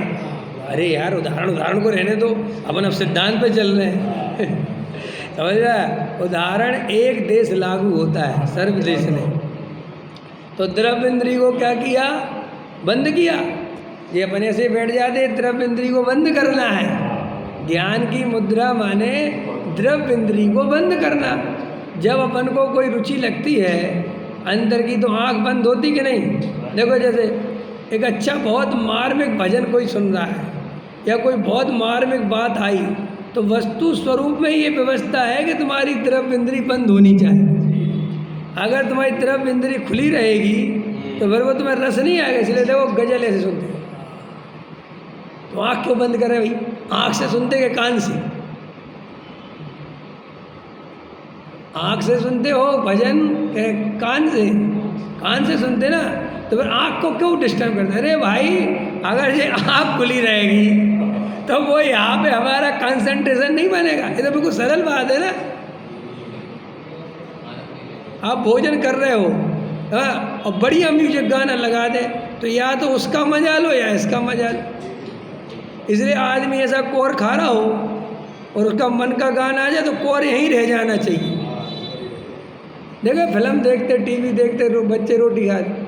अरे यार उदाहरण को रहने दो, अपन अब सिद्धांत पे चल रहे हैं। समझ रहा? उदाहरण एक देश लागू होता है, सर्व देश ने, तो द्रव्य इंद्रिय को क्या किया? बंद किया। ये अपने से बैठ जाते, द्रव्य इंद्रिय को बंद करना है। ज्ञान की मुद्रा माने द्रव्य इंद्रिय को बंद करना। जब अपन को कोई रुचि लगती है अंदर की, तो आँख बंद होती कि नहीं? देखो जैसे एक अच्छा बहुत मार्मिक भजन कोई सुन रहा है या कोई बहुत मार्मिक बात आई, तो वस्तु स्वरूप में ये व्यवस्था है कि तुम्हारी द्रव्य इंद्रिय बंद होनी चाहिए। अगर तुम्हारी द्रव्य इंद्रिय खुली रहेगी तो फिर वो तुम्हें रस नहीं आएगा। इसलिए देखो गजल ऐसे सुनते हैं, तो आँख क्यों बंद करे भाई? आँख से सुनते कि कान से? आँख से सुनते हो भजन, कान से, कान से सुनते ना, तो फिर आँख को क्यों डिस्टर्ब करते? अरे भाई, अगर ये आँख खुली रहेगी तो वो यहाँ पे हमारा कंसंट्रेशन नहीं बनेगा। ये तो बिल्कुल सरल बात है ना। आप भोजन कर रहे हो, हाँ, और बढ़िया म्यूजिक गाना लगा दे, तो या तो उसका मजा लो या इसका मजा लो। इसलिए आदमी ऐसा कोर खा रहा हो और उसका मन का गाना आ जाए तो कोर यहीं रह जाना चाहिए। देखो फिल्म देखते, टीवी देखते, बच्चे रोटी खाते,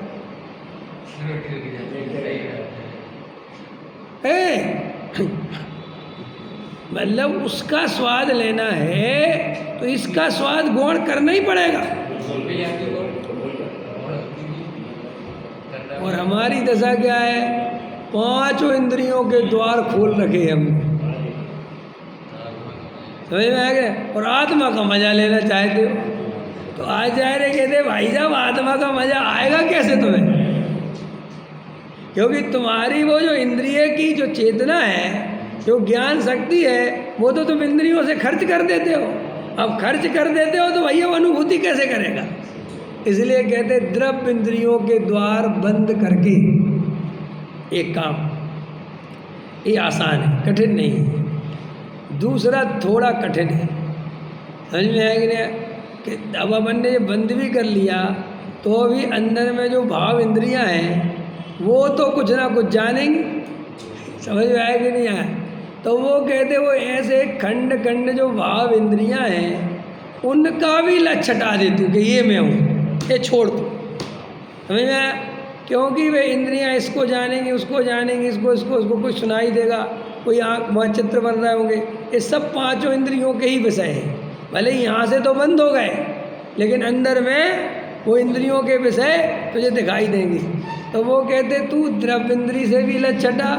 मतलब उसका स्वाद लेना है तो इसका स्वाद गौण करना ही पड़ेगा। और हमारी दशा क्या है? पांचों इंद्रियों के द्वार खोल रखे हमने, समझ में आ गया? और आत्मा का मजा लेना चाहते हो तो आज जा रहे कहते भाई साहब आत्मा का मजा आएगा कैसे तुम्हें? क्योंकि तुम्हारी वो जो इंद्रिय की जो चेतना है, जो ज्ञान शक्ति है, वो तो तुम इंद्रियों से खर्च कर देते हो। अब खर्च कर देते हो तो भैया वो अनुभूति कैसे करेगा? इसलिए कहते द्रव्य इंद्रियों के द्वार बंद करके एक काम, ये आसान है, कठिन नहीं है। दूसरा थोड़ा कठिन है, समझ में आएगा नहीं? कि अब अपन ने ये बंद भी कर लिया तो अभी अंदर में जो भाव इंद्रियां हैं वो तो कुछ ना कुछ जानेंगी, समझ में आए कि नहीं आए? तो वो कहते वो ऐसे खंड खंड जो भाव इंद्रियां हैं उनका भी लक्ष्य हटा देती हूँ कि ये मैं हूँ, ये छोड़ दो, समझ में आया? क्योंकि वे इंद्रियां इसको जानेंगी, उसको जानेंगी, इसको कुछ सुनाई देगा, कोई आँख वहाँ चित्र बन रहे होंगे, ये सब पांचों इंद्रियों के ही विषय हैं। भले यहाँ से तो बंद हो गए लेकिन अंदर में वो इंद्रियों के विषय तुझे दिखाई देंगे। तो वो कहते तू द्रव्य इंद्री से भी लक्ष्य हटा,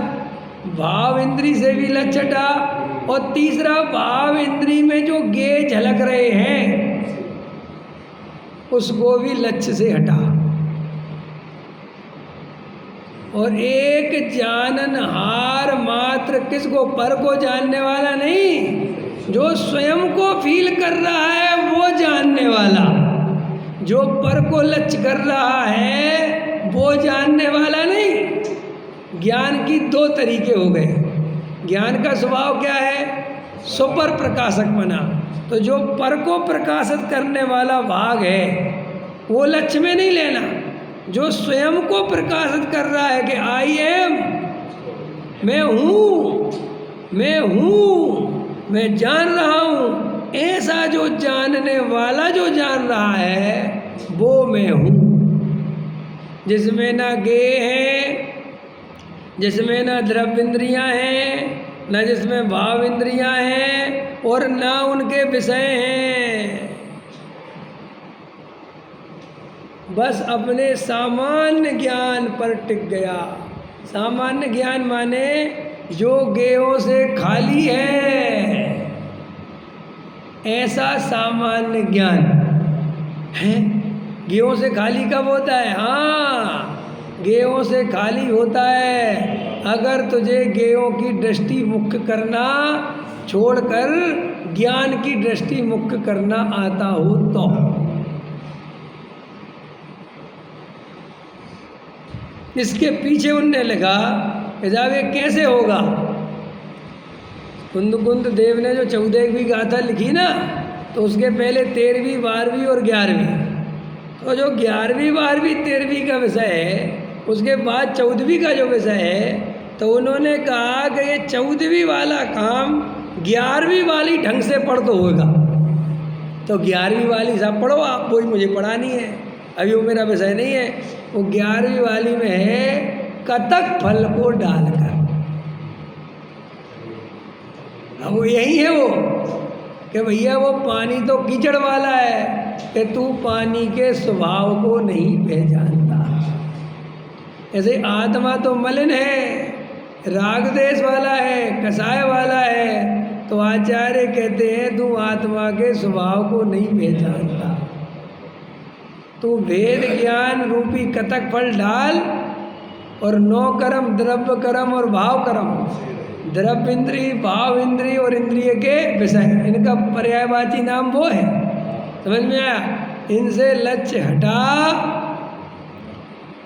भाव इंद्री से भी लक्ष्य हटा, और तीसरा भाव इंद्री में जो गे झलक रहे हैं उसको भी लक्ष्य से हटा। और एक जाननहार मात्र, किसको? पर को जानने वाला नहीं, जो स्वयं को फील कर रहा है वो जानने वाला, जो पर को लक्ष्य कर रहा है वो जानने वाला नहीं। ज्ञान की दो तरीके हो गए। ज्ञान का स्वभाव क्या है? सुपर प्रकाशक बना। तो जो पर को प्रकाशित करने वाला भाग है वो लक्ष्य में नहीं लेना, जो स्वयं को प्रकाशित कर रहा है कि आई एम, मैं हूँ, मैं हूँ, मैं जान रहा हूँ, ऐसा जो जानने वाला जो जान रहा है वो मैं हूँ, जिसमें ना गे है, जिसमें ना द्रव्य इंद्रियाँ हैं, न जिसमें भाव इंद्रियाँ हैं और ना उनके विषय हैं। बस अपने सामान्य ज्ञान पर टिक गया। सामान्य ज्ञान माने जो गेयों से खाली है, ऐसा सामान्य ज्ञान है। गेयों से खाली कब होता है? हाँ, गेयों से खाली होता है अगर तुझे गेयों की दृष्टि मुक्त करना छोड़कर ज्ञान की दृष्टि मुक्त करना आता हो तो। इसके पीछे उनने लिखा कि जब ये कैसे होगा। कुंद देव ने जो 14वीं गाथा लिखी ना, तो उसके पहले 13वीं, 12वीं और 11वीं, तो जो 11वीं, 12वीं, 13वीं का विषय है, उसके बाद 14वीं का जो विषय है, तो उन्होंने कहा कि ये 14वीं वाला काम 11वीं वाली ढंग से पढ़ तो होगा। तो 11वीं वाली सब पढ़ो आप, वही मुझे पढ़ानी है, अभी वो मेरा विषय नहीं है। वो 11वीं वाली में है कतक फल को डालकर। अब वो यही है वो कि भैया वो पानी तो कीचड़ वाला है कि तू पानी के स्वभाव को नहीं पहचानता। ऐसे आत्मा तो मलिन है, राग देश वाला है, कसाय वाला है। तो आचार्य कहते हैं तू आत्मा के स्वभाव को नहीं पहचानता, तू भेद ज्ञान रूपी कतक फल डाल और 9 कर्म, द्रव्य कर्म और भाव कर्म, द्रव्य इंद्रिय, भाव इंद्रिय और इंद्रिय के विषय, इनका पर्यायवाची नाम वो है। समझ में आया? इनसे लक्ष्य हटा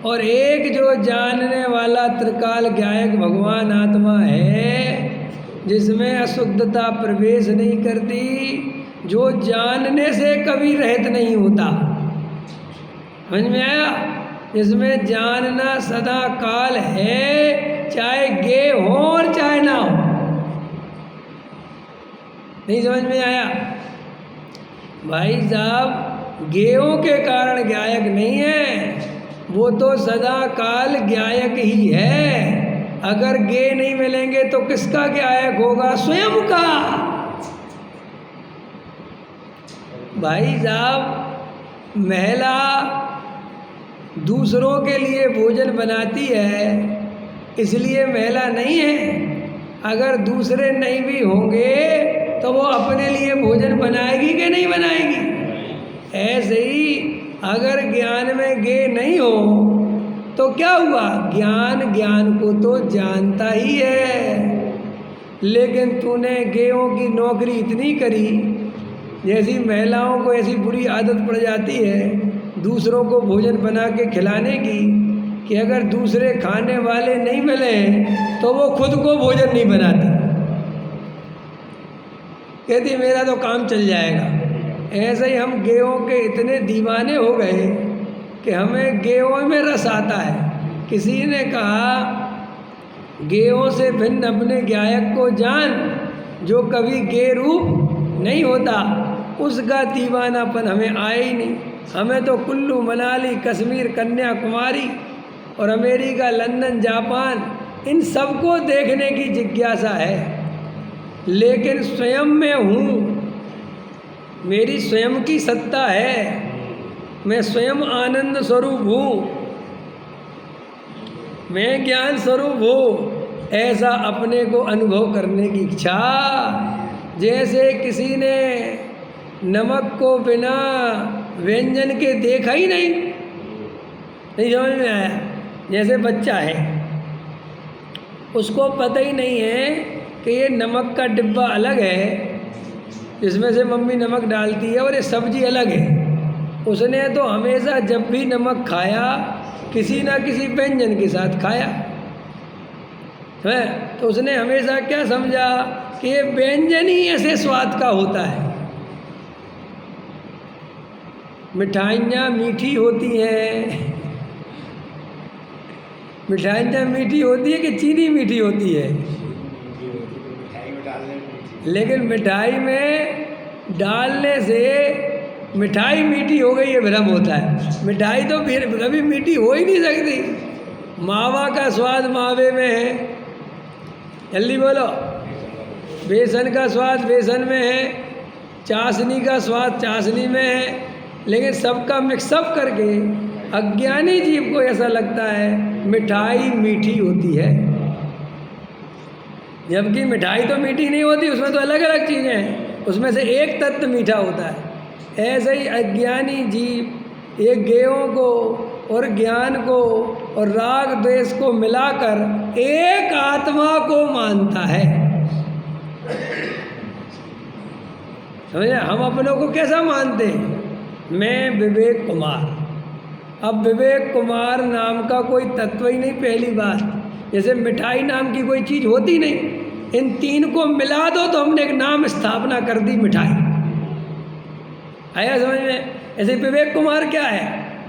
और एक जो जानने वाला त्रिकाल ज्ञायक भगवान आत्मा है, जिसमें अशुद्धता प्रवेश नहीं करती, जो जानने से कभी रहित नहीं होता। समझ में आया? जिसमें जानना सदा काल है, चाहे गे हो और चाहे ना हो। नहीं समझ में आया? भाई साहब, गेयों के कारण ज्ञायक नहीं है, वो तो सदा काल ज्ञायक ही है। अगर गे नहीं मिलेंगे तो किसका ज्ञायक होगा? स्वयं का। भाई साहब, महिला दूसरों के लिए भोजन बनाती है, इसलिए महिला नहीं है। अगर दूसरे नहीं भी होंगे तो वो अपने लिए भोजन बनाएगी कि नहीं बनाएगी? ऐसे ही अगर ज्ञान में गे नहीं हो तो क्या हुआ? ज्ञान को तो जानता ही है, लेकिन तूने गेयों की नौकरी इतनी करी, जैसी महिलाओं को ऐसी बुरी आदत पड़ जाती है दूसरों को भोजन बना के खिलाने की, कि अगर दूसरे खाने वाले नहीं मिले तो वो खुद को भोजन नहीं बनाती, कहती मेरा तो काम चल जाएगा। ऐसे ही हम गेयों के इतने दीवाने हो गए कि हमें गेयों में रस आता है। किसी ने कहा, गेयों से भिन्न अपने ज्ञायक को जान, जो कभी गे रूप नहीं होता, उसका दीवानापन हमें आया ही नहीं। हमें तो कुल्लू मनाली कश्मीर कन्याकुमारी और अमेरिका लंदन जापान इन सबको देखने की जिज्ञासा है, लेकिन स्वयं में हूँ, मेरी स्वयं की सत्ता है, मैं स्वयं आनंद स्वरूप हूँ, मैं ज्ञान स्वरूप हूँ, ऐसा अपने को अनुभव करने की इच्छा। जैसे किसी ने नमक को बिना व्यंजन के देखा ही नहीं समझ में आया। जैसे बच्चा है, उसको पता ही नहीं है कि ये नमक का डिब्बा अलग है, इसमें से मम्मी नमक डालती है, और ये सब्जी अलग है। उसने तो हमेशा जब भी नमक खाया किसी ना किसी व्यंजन के साथ खाया है, तो उसने हमेशा क्या समझा कि ये व्यंजन ही ऐसे स्वाद का होता है। मिठाइयाँ मीठी होती हैं, मिठाइयाँ मीठी होती है कि चीनी मीठी होती है? लेकिन मिठाई में डालने से मिठाई मीठी हो गई, ये भ्रम होता है। मिठाई तो फिर कभी मीठी हो ही नहीं सकती। मावा का स्वाद मावे में है, जल्दी बोलो। बेसन का स्वाद बेसन में है, चाशनी का स्वाद चाशनी में है, लेकिन सबका मिक्सअप करके अज्ञानी जीव को ऐसा लगता है मिठाई मीठी होती है, जबकि मिठाई तो मीठी नहीं होती, उसमें तो अलग अलग चीज़ें हैं, उसमें से एक तत्व मीठा होता है। ऐसे ही अज्ञानी जीव एक गेयों को और ज्ञान को और राग द्वेष को मिलाकर एक आत्मा को मानता है। समझे? हम अपनों को कैसा मानते हैं? मैं विवेक कुमार। अब विवेक कुमार नाम का कोई तत्व ही नहीं, पहली बात। जैसे मिठाई नाम की कोई चीज़ होती नहीं, इन तीन को मिला दो तो हमने एक नाम स्थापना कर दी, मिठाई। आया समझ में? ऐसे विवेक कुमार क्या है?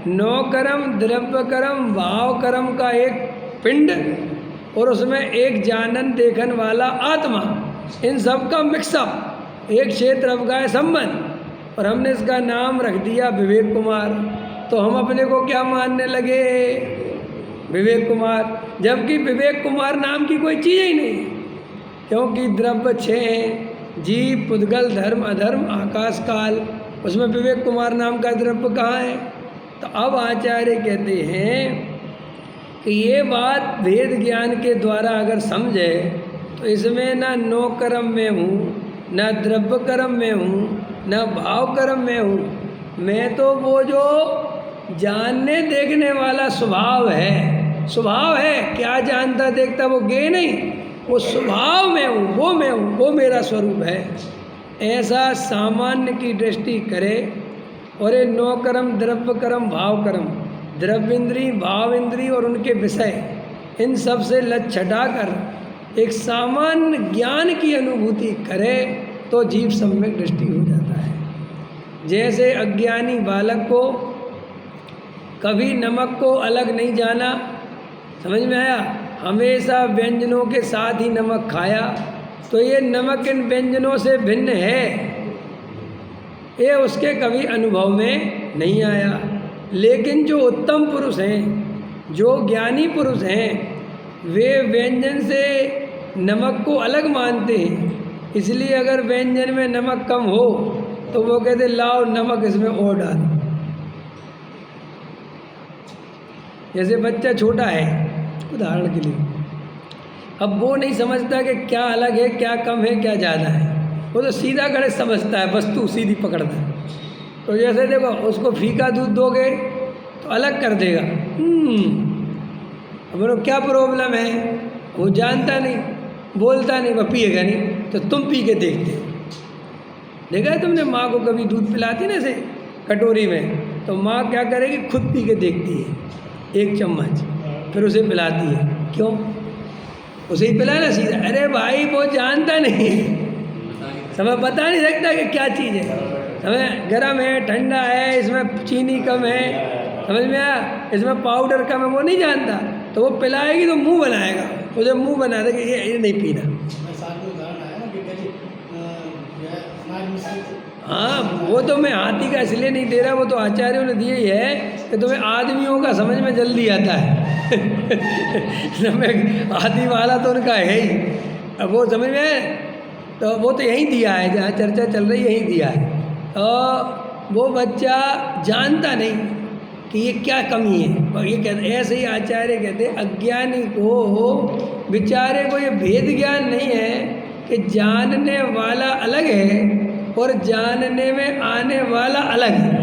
नौ कर्म, द्रव्य कर्म, भाव कर्म का एक पिंड और उसमें एक जानन देखन वाला आत्मा, इन सब का मिक्सअप, एक क्षेत्र अवगाह संबंध, और हमने इसका नाम रख दिया विवेक कुमार। तो हम अपने को क्या मानने लगे? विवेक कुमार, जबकि विवेक कुमार नाम की कोई चीज़ ही नहीं, क्योंकि द्रव्य 6 हैं, जीव, पुद्गल, धर्म, अधर्म, आकाश, काल, उसमें विवेक कुमार नाम का द्रव्य कहाँ है? तो अब आचार्य कहते हैं कि ये बात भेद ज्ञान के द्वारा अगर समझे तो इसमें ना नौ कर्म में हूँ, ना द्रव्य कर्म में हूँ, ना भाव कर्म में हूँ। मैं तो वो जो जानने देखने वाला स्वभाव है, स्वभाव है, क्या जानता देखता वो गे नहीं, वो स्वभाव में हूँ, वो मैं हूँ, वो मेरा स्वरूप है। ऐसा सामान्य की दृष्टि करे और ये 9 कर्म, द्रव्य कर्म, भाव कर्म, द्रव्य इंद्री, भाव इंद्री और उनके विषय, इन सब से लत हटाकर एक सामान्य ज्ञान की अनुभूति करे तो जीव सम्यक दृष्टि हो जाता है। जैसे अज्ञानी बालक को कभी नमक को अलग नहीं जाना, समझ में आया, हमेशा व्यंजनों के साथ ही नमक खाया, तो ये नमक इन व्यंजनों से भिन्न है, ये उसके कभी अनुभव में नहीं आया। लेकिन जो उत्तम पुरुष हैं, जो ज्ञानी पुरुष हैं, वे व्यंजन से नमक को अलग मानते हैं। इसलिए अगर व्यंजन में नमक कम हो तो वो कहते लाओ नमक इसमें और डालो। जैसे बच्चा छोटा है उदाहरण के लिए, अब वो नहीं समझता कि क्या अलग है, क्या कम है, क्या ज़्यादा है, वो तो सीधा गणित समझता है, वस्तु सीधी पकड़ता है। तो जैसे देखो उसको फीका दूध दोगे तो अलग कर देगा, अब बोलो क्या प्रॉब्लम है, वो जानता नहीं, बोलता नहीं, वह पिएगा नहीं, तो तुम पी के देखते हो। देखा है तुमने माँ को कभी दूध पिलाती ना ऐसे कटोरी में, तो माँ क्या करेगी, खुद पी के देखती है 1 चम्मच, फिर उसे पिलाती है। क्यों? उसे ही पिलाना सीधा। अरे भाई वो जानता नहीं है, समय बता नहीं सकता कि क्या चीज़ है, समय गर्म है, ठंडा है, इसमें चीनी कम है, समझ में आया, इसमें पाउडर कम है, वो नहीं जानता, तो वो पिलाएगी तो मुंह बनाएगा, उसे मुंह बना देगा ये नहीं पीना। हाँ, वो तो मैं हाथी का इसलिए नहीं दे रहा, वो तो आचार्यों ने दिए ही है कि तुम्हें आदमियों का समझ में जल्दी आता है। हाथी वाला तो उनका है ही, अब वो समझ में, तो वो तो यहीं दिया है, जहाँ चर्चा चल रही यहीं दिया है। वो बच्चा जानता नहीं कि ये क्या कमी है, और ये कहते, ऐसे ही आचार्य कहते अज्ञानी को, बेचारे को ये भेद ज्ञान नहीं है कि जानने वाला अलग है और जानने में आने वाला अलग है।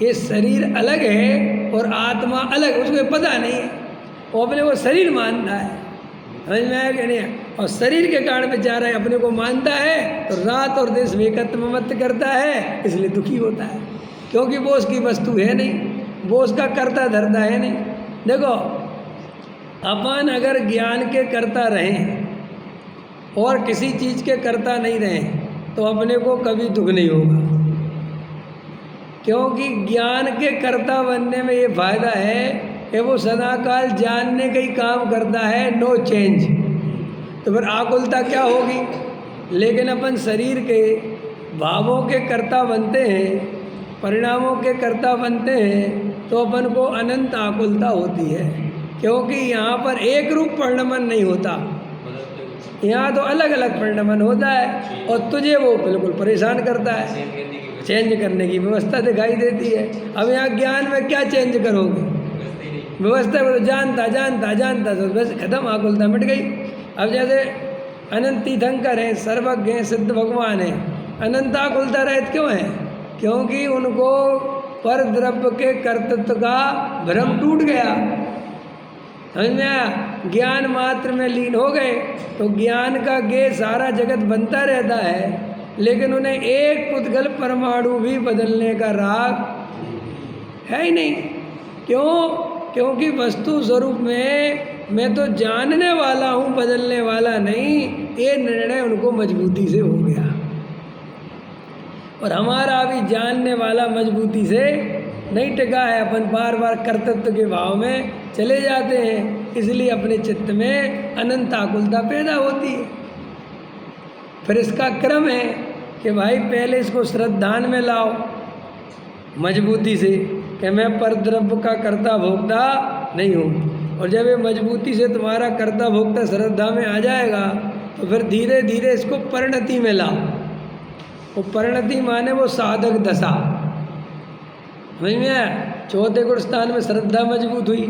ये शरीर अलग है और आत्मा अलग, उसको पता नहीं है, वो अपने को शरीर मानता है, समझ में आया कि नहीं? और शरीर के कारण बेचारा अपने को मानता है तो रात और दिन एकत्व मत करता है, इसलिए दुखी होता है, क्योंकि वो उसकी वस्तु है नहीं, वो उसका कर्ता धरता है नहीं। देखो अपन अगर ज्ञान के कर्ता रहें और किसी चीज़ के कर्ता नहीं रहें तो अपने को कभी दुख नहीं होगा, क्योंकि ज्ञान के कर्ता बनने में ये फायदा है कि वो सदाकाल जानने का ही काम करता है, नो चेंज। तो फिर आकुलता क्या होगी? लेकिन अपन शरीर के भावों के कर्ता बनते हैं, परिणामों के कर्ता बनते हैं, तो अपन को अनंत आकुलता होती है, क्योंकि यहाँ पर एक रूप परिणमन नहीं होता, यहाँ तो अलग अलग परिणमन होता है, और तुझे वो बिल्कुल परेशान करता है, चेंज करने की व्यवस्था दिखाई देती है। अब यहाँ ज्ञान में क्या चेंज करोगे? व्यवस्था को तो जानता जानता जानता तो बस खत्म, आकुलता मिट गई। अब जैसे अनंत तीर्थंकर हैं, सर्वज्ञ हैं, सिद्ध भगवान हैं, अनंत आकुलता रहित क्यों है? क्योंकि उनको पर द्रव्य के कर्तृत्व का भ्रम टूट गया, समझ में आया? ज्ञान मात्र में लीन हो गए तो ज्ञान का गे सारा जगत बनता रहता है, लेकिन उन्हें एक पुद्गल परमाणु भी बदलने का राग है ही नहीं। क्यों? क्योंकि वस्तु स्वरूप में मैं तो जानने वाला हूँ, बदलने वाला नहीं, ये निर्णय उनको मजबूती से हो गया। और हमारा भी जानने वाला मजबूती से नहीं टिका है, अपन बार बार कर्तृत्व के भाव में चले जाते हैं, इसलिए अपने चित्त में अनंत आकुलता पैदा होती है। फिर इसका क्रम है कि भाई पहले इसको श्रद्धान में लाओ मजबूती से कि मैं पर द्रव्य का कर्ता भोक्ता नहीं हूँ, और जब ये मजबूती से तुम्हारा कर्ता भोक्ता श्रद्धा में आ जाएगा तो फिर धीरे धीरे इसको परिणति में लाओ। वो परिणति माने वो साधक दशा, समझ में आया? चौथे गुण स्थान में श्रद्धा मजबूत हुई,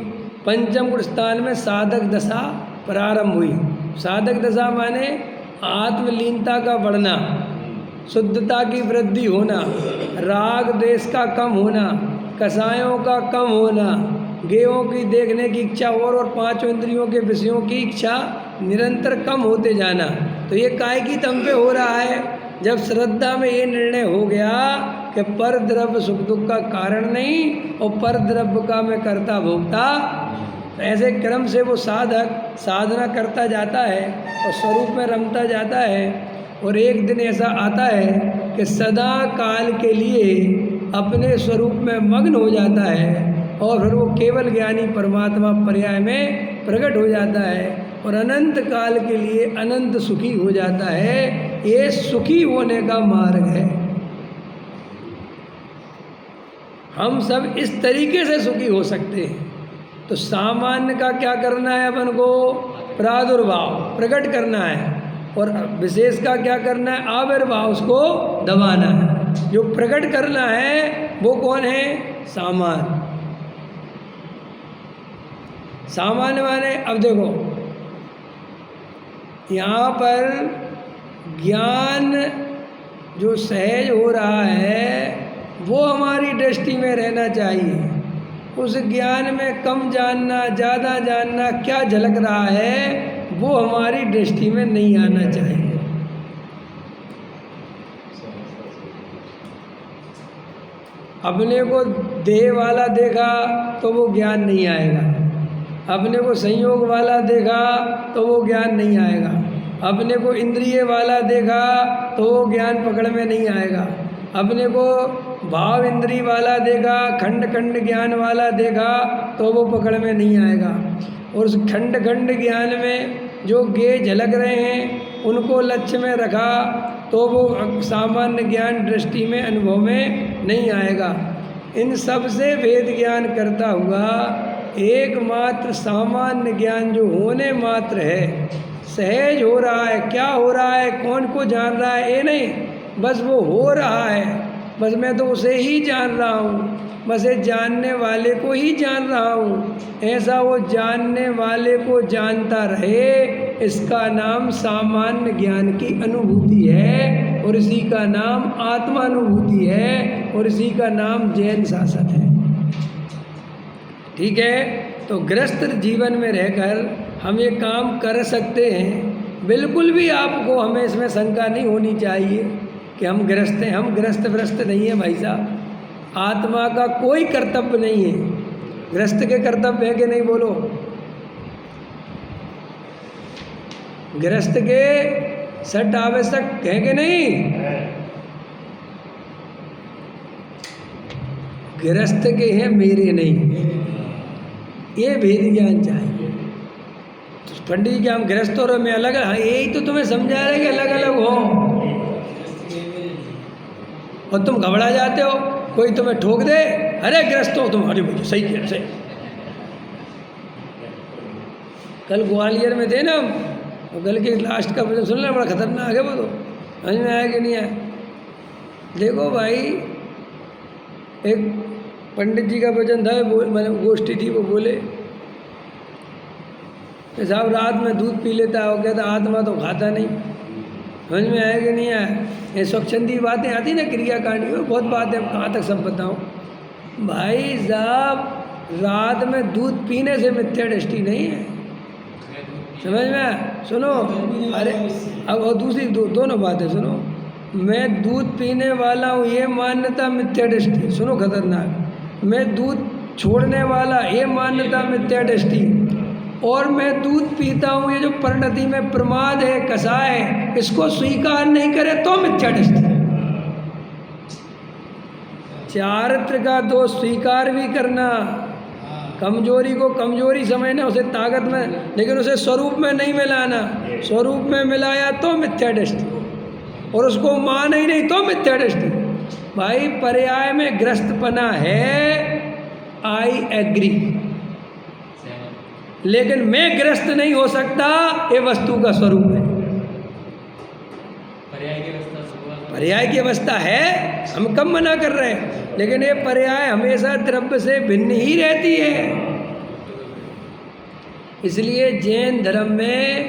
पंचम गुण स्थान में साधक दशा प्रारंभ हुई। साधक दशा माने आत्मलीनता का बढ़ना, शुद्धता की वृद्धि होना, राग द्वेष का कम होना, कसायों का कम होना, गेयों की देखने की इच्छा और पांचों इंद्रियों के विषयों की इच्छा निरंतर कम होते जाना। तो ये काय की दम पे हो रहा है? जब श्रद्धा में ये निर्णय हो गया कि पर द्रव्य सुख दुख का कारण नहीं और पर द्रव्य का मैं करता भोगता। तो ऐसे क्रम से वो साधक साधना करता जाता है और स्वरूप में रमता जाता है और एक दिन ऐसा आता है कि सदा काल के लिए अपने स्वरूप में मग्न हो जाता है और फिर वो केवल ज्ञानी परमात्मा पर्याय में प्रकट हो जाता है और अनंत काल के लिए अनंत सुखी हो जाता है। ये सुखी होने का मार्ग है। हम सब इस तरीके से सुखी हो सकते हैं। तो सामान्य का क्या करना है? अपन को प्रादुर्भाव प्रकट करना है और विशेष का क्या करना है? आविर्भाव उसको दबाना है। जो प्रकट करना है वो कौन है? सामान्य। सामान्य माने अब देखो यहाँ पर ज्ञान जो सहज हो रहा है वो हमारी दृष्टि में रहना चाहिए। उस ज्ञान में कम जानना ज़्यादा जानना क्या झलक रहा है वो हमारी दृष्टि में नहीं आना चाहिए। अपने को देह वाला देखा तो वो ज्ञान नहीं आएगा। अपने को संयोग वाला देखा तो वो ज्ञान नहीं आएगा। अपने को इंद्रिय वाला देखा तो वो ज्ञान पकड़ में नहीं आएगा। अपने को भाव इंद्रिय वाला देखा, खंड खंड ज्ञान वाला देखा तो वो पकड़ में नहीं आएगा। और उस खंड खंड ज्ञान में जो गे झलक रहे हैं उनको लक्ष्य में रखा तो वो सामान्य ज्ञान दृष्टि में अनुभव में नहीं आएगा। इन सब से भेद ज्ञान करता हुआ एकमात्र सामान्य ज्ञान जो होने मात्र है, सहज हो रहा है। क्या हो रहा है, कौन को जान रहा है ये नहीं, बस वो हो रहा है। बस मैं तो उसे ही जान रहा हूँ, बस ये जानने वाले को ही जान रहा हूँ। ऐसा वो जानने वाले को जानता रहे, इसका नाम सामान्य ज्ञान की अनुभूति है और इसी का नाम आत्मानुभूति है और इसी का नाम जैन शासन है। ठीक है। तो गृहस्थ जीवन में रहकर हम ये काम कर सकते हैं। बिल्कुल भी आपको हमें इसमें शंका नहीं होनी चाहिए कि हम गृहस्थ हैं। हम गृहस्थ व्रस्त नहीं है भाई साहब। आत्मा का कोई कर्तव्य नहीं है। गृहस्थ के कर्तव्य है कि नहीं बोलो? गृहस्थ के सट आवश्यक है कि नहीं? गृहस्थ के हैं, मेरे नहीं। ये भेद ज्ञान चाहिए। तो पंडित जी के हम गृहस्थ और मैं अलग, हाँ यही तो तुम्हें समझा रहे कि अलग अलग हो और तुम घबरा जाते हो। कोई तुम्हें ठोक दे, अरे गृहस्थ हो तुम, अरे भाई सही किया सही। कल ग्वालियर में थे ना, वो कल के लास्ट का वचन सुनना, बड़ा खतरनाक है वो। तो समझ में आया कि नहीं आया? देखो भाई, एक पंडित जी का वचन था, मैंने गोष्ठी थी, वो बोले कि साहब रात में दूध पी लेता है, वो कहता आत्मा तो खाता नहीं। समझ में आया कि नहीं आया? ये स्वच्छंदी बातें आती ना क्रियाकांड की, बहुत बात है, कहाँ तक सब बताऊँ भाई साहब। रात में दूध पीने से मिथ्या दृष्टि नहीं है, समझ में? सुनो, अरे अब और दूसरी दोनों बातें सुनो। मैं दूध पीने वाला हूँ ये मान्यता मिथ्या दृष्टि, सुनो खतरनाक। मैं दूध छोड़ने वाला ये मान्यता मिथ्या दृष्टि, और मैं दूध पीता हूँ ये जो परिणति में प्रमाद है, कसाय है, इसको स्वीकार नहीं करे तो मिथ्या दृष्टि। चारित्र का दोष स्वीकार भी करना, कमजोरी को कमजोरी समझना, उसे ताकत में, लेकिन उसे स्वरूप में नहीं मिलाना। स्वरूप में मिलाया तो मिथ्या दृष्टि, और उसको मान ही नहीं तो मिथ्या दृष्टि। भाई पर्याय में ग्रस्तपना है, आई एग्री, लेकिन मैं ग्रस्त नहीं हो सकता, ये वस्तु का स्वरूप है। पर्याय की अवस्था है, हम कम मना कर रहे हैं, लेकिन ये पर्याय हमेशा द्रव्य से भिन्न ही रहती है। इसलिए जैन धर्म में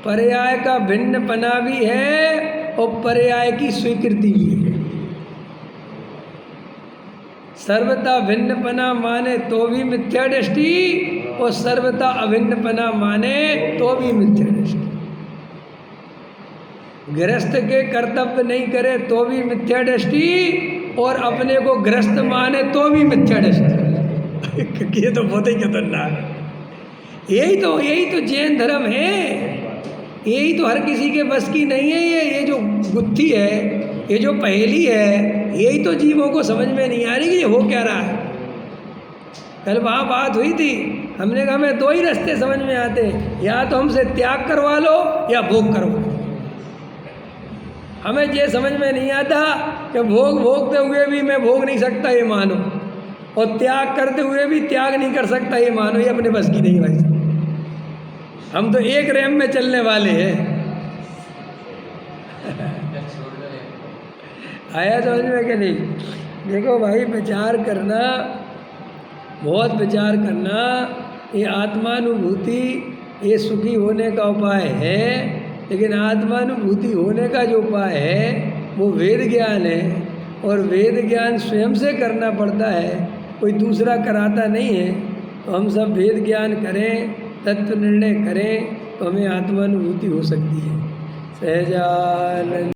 पर्याय का भिन्नपना भी है और पर्याय की स्वीकृति भी है। सर्वथा भिन्नपना माने तो भी मिथ्या दृष्टि, और सर्वथा अभिन्नपना माने तो भी मिथ्या दृष्टि। गृहस्थ के कर्तव्य नहीं करे तो भी मिथ्या दृष्टि, और अपने को ग्रस्त माने तो भी मिथ्या दृष्टि। ये तो बहुत ही खतरनाक है। यही तो जैन धर्म है। यही तो हर किसी के बस की नहीं है। ये जो गुत्थी है, ये जो पहेली है, यही तो जीवों को समझ में नहीं आ रही कि ये हो क्या रहा है। कल वहाँ बात हुई थी, हमने कहा हमें दो ही रास्ते समझ में आते हैं, या तो हमसे त्याग करवा लो या भोग करवा लो। हमें ये समझ में नहीं आता कि भोगते हुए भी मैं भोग नहीं सकता ये मानो, और त्याग करते हुए भी त्याग नहीं कर सकता ये मानो। ये अपने बस की नहीं भाई साहब। हम तो एक रैम में चलने वाले हैं। आया समझ में कि नहीं? देखो भाई, विचार करना, बहुत विचार करना। ये आत्मानुभूति, ये सुखी होने का उपाय है, लेकिन आत्मानुभूति होने का जो उपाय है वो वेद ज्ञान है, और वेद ज्ञान स्वयं से करना पड़ता है, कोई दूसरा कराता नहीं है। तो हम सब वेद ज्ञान करें, तत्व निर्णय करें, तो हमें आत्मानुभूति हो सकती है। सहजानंद।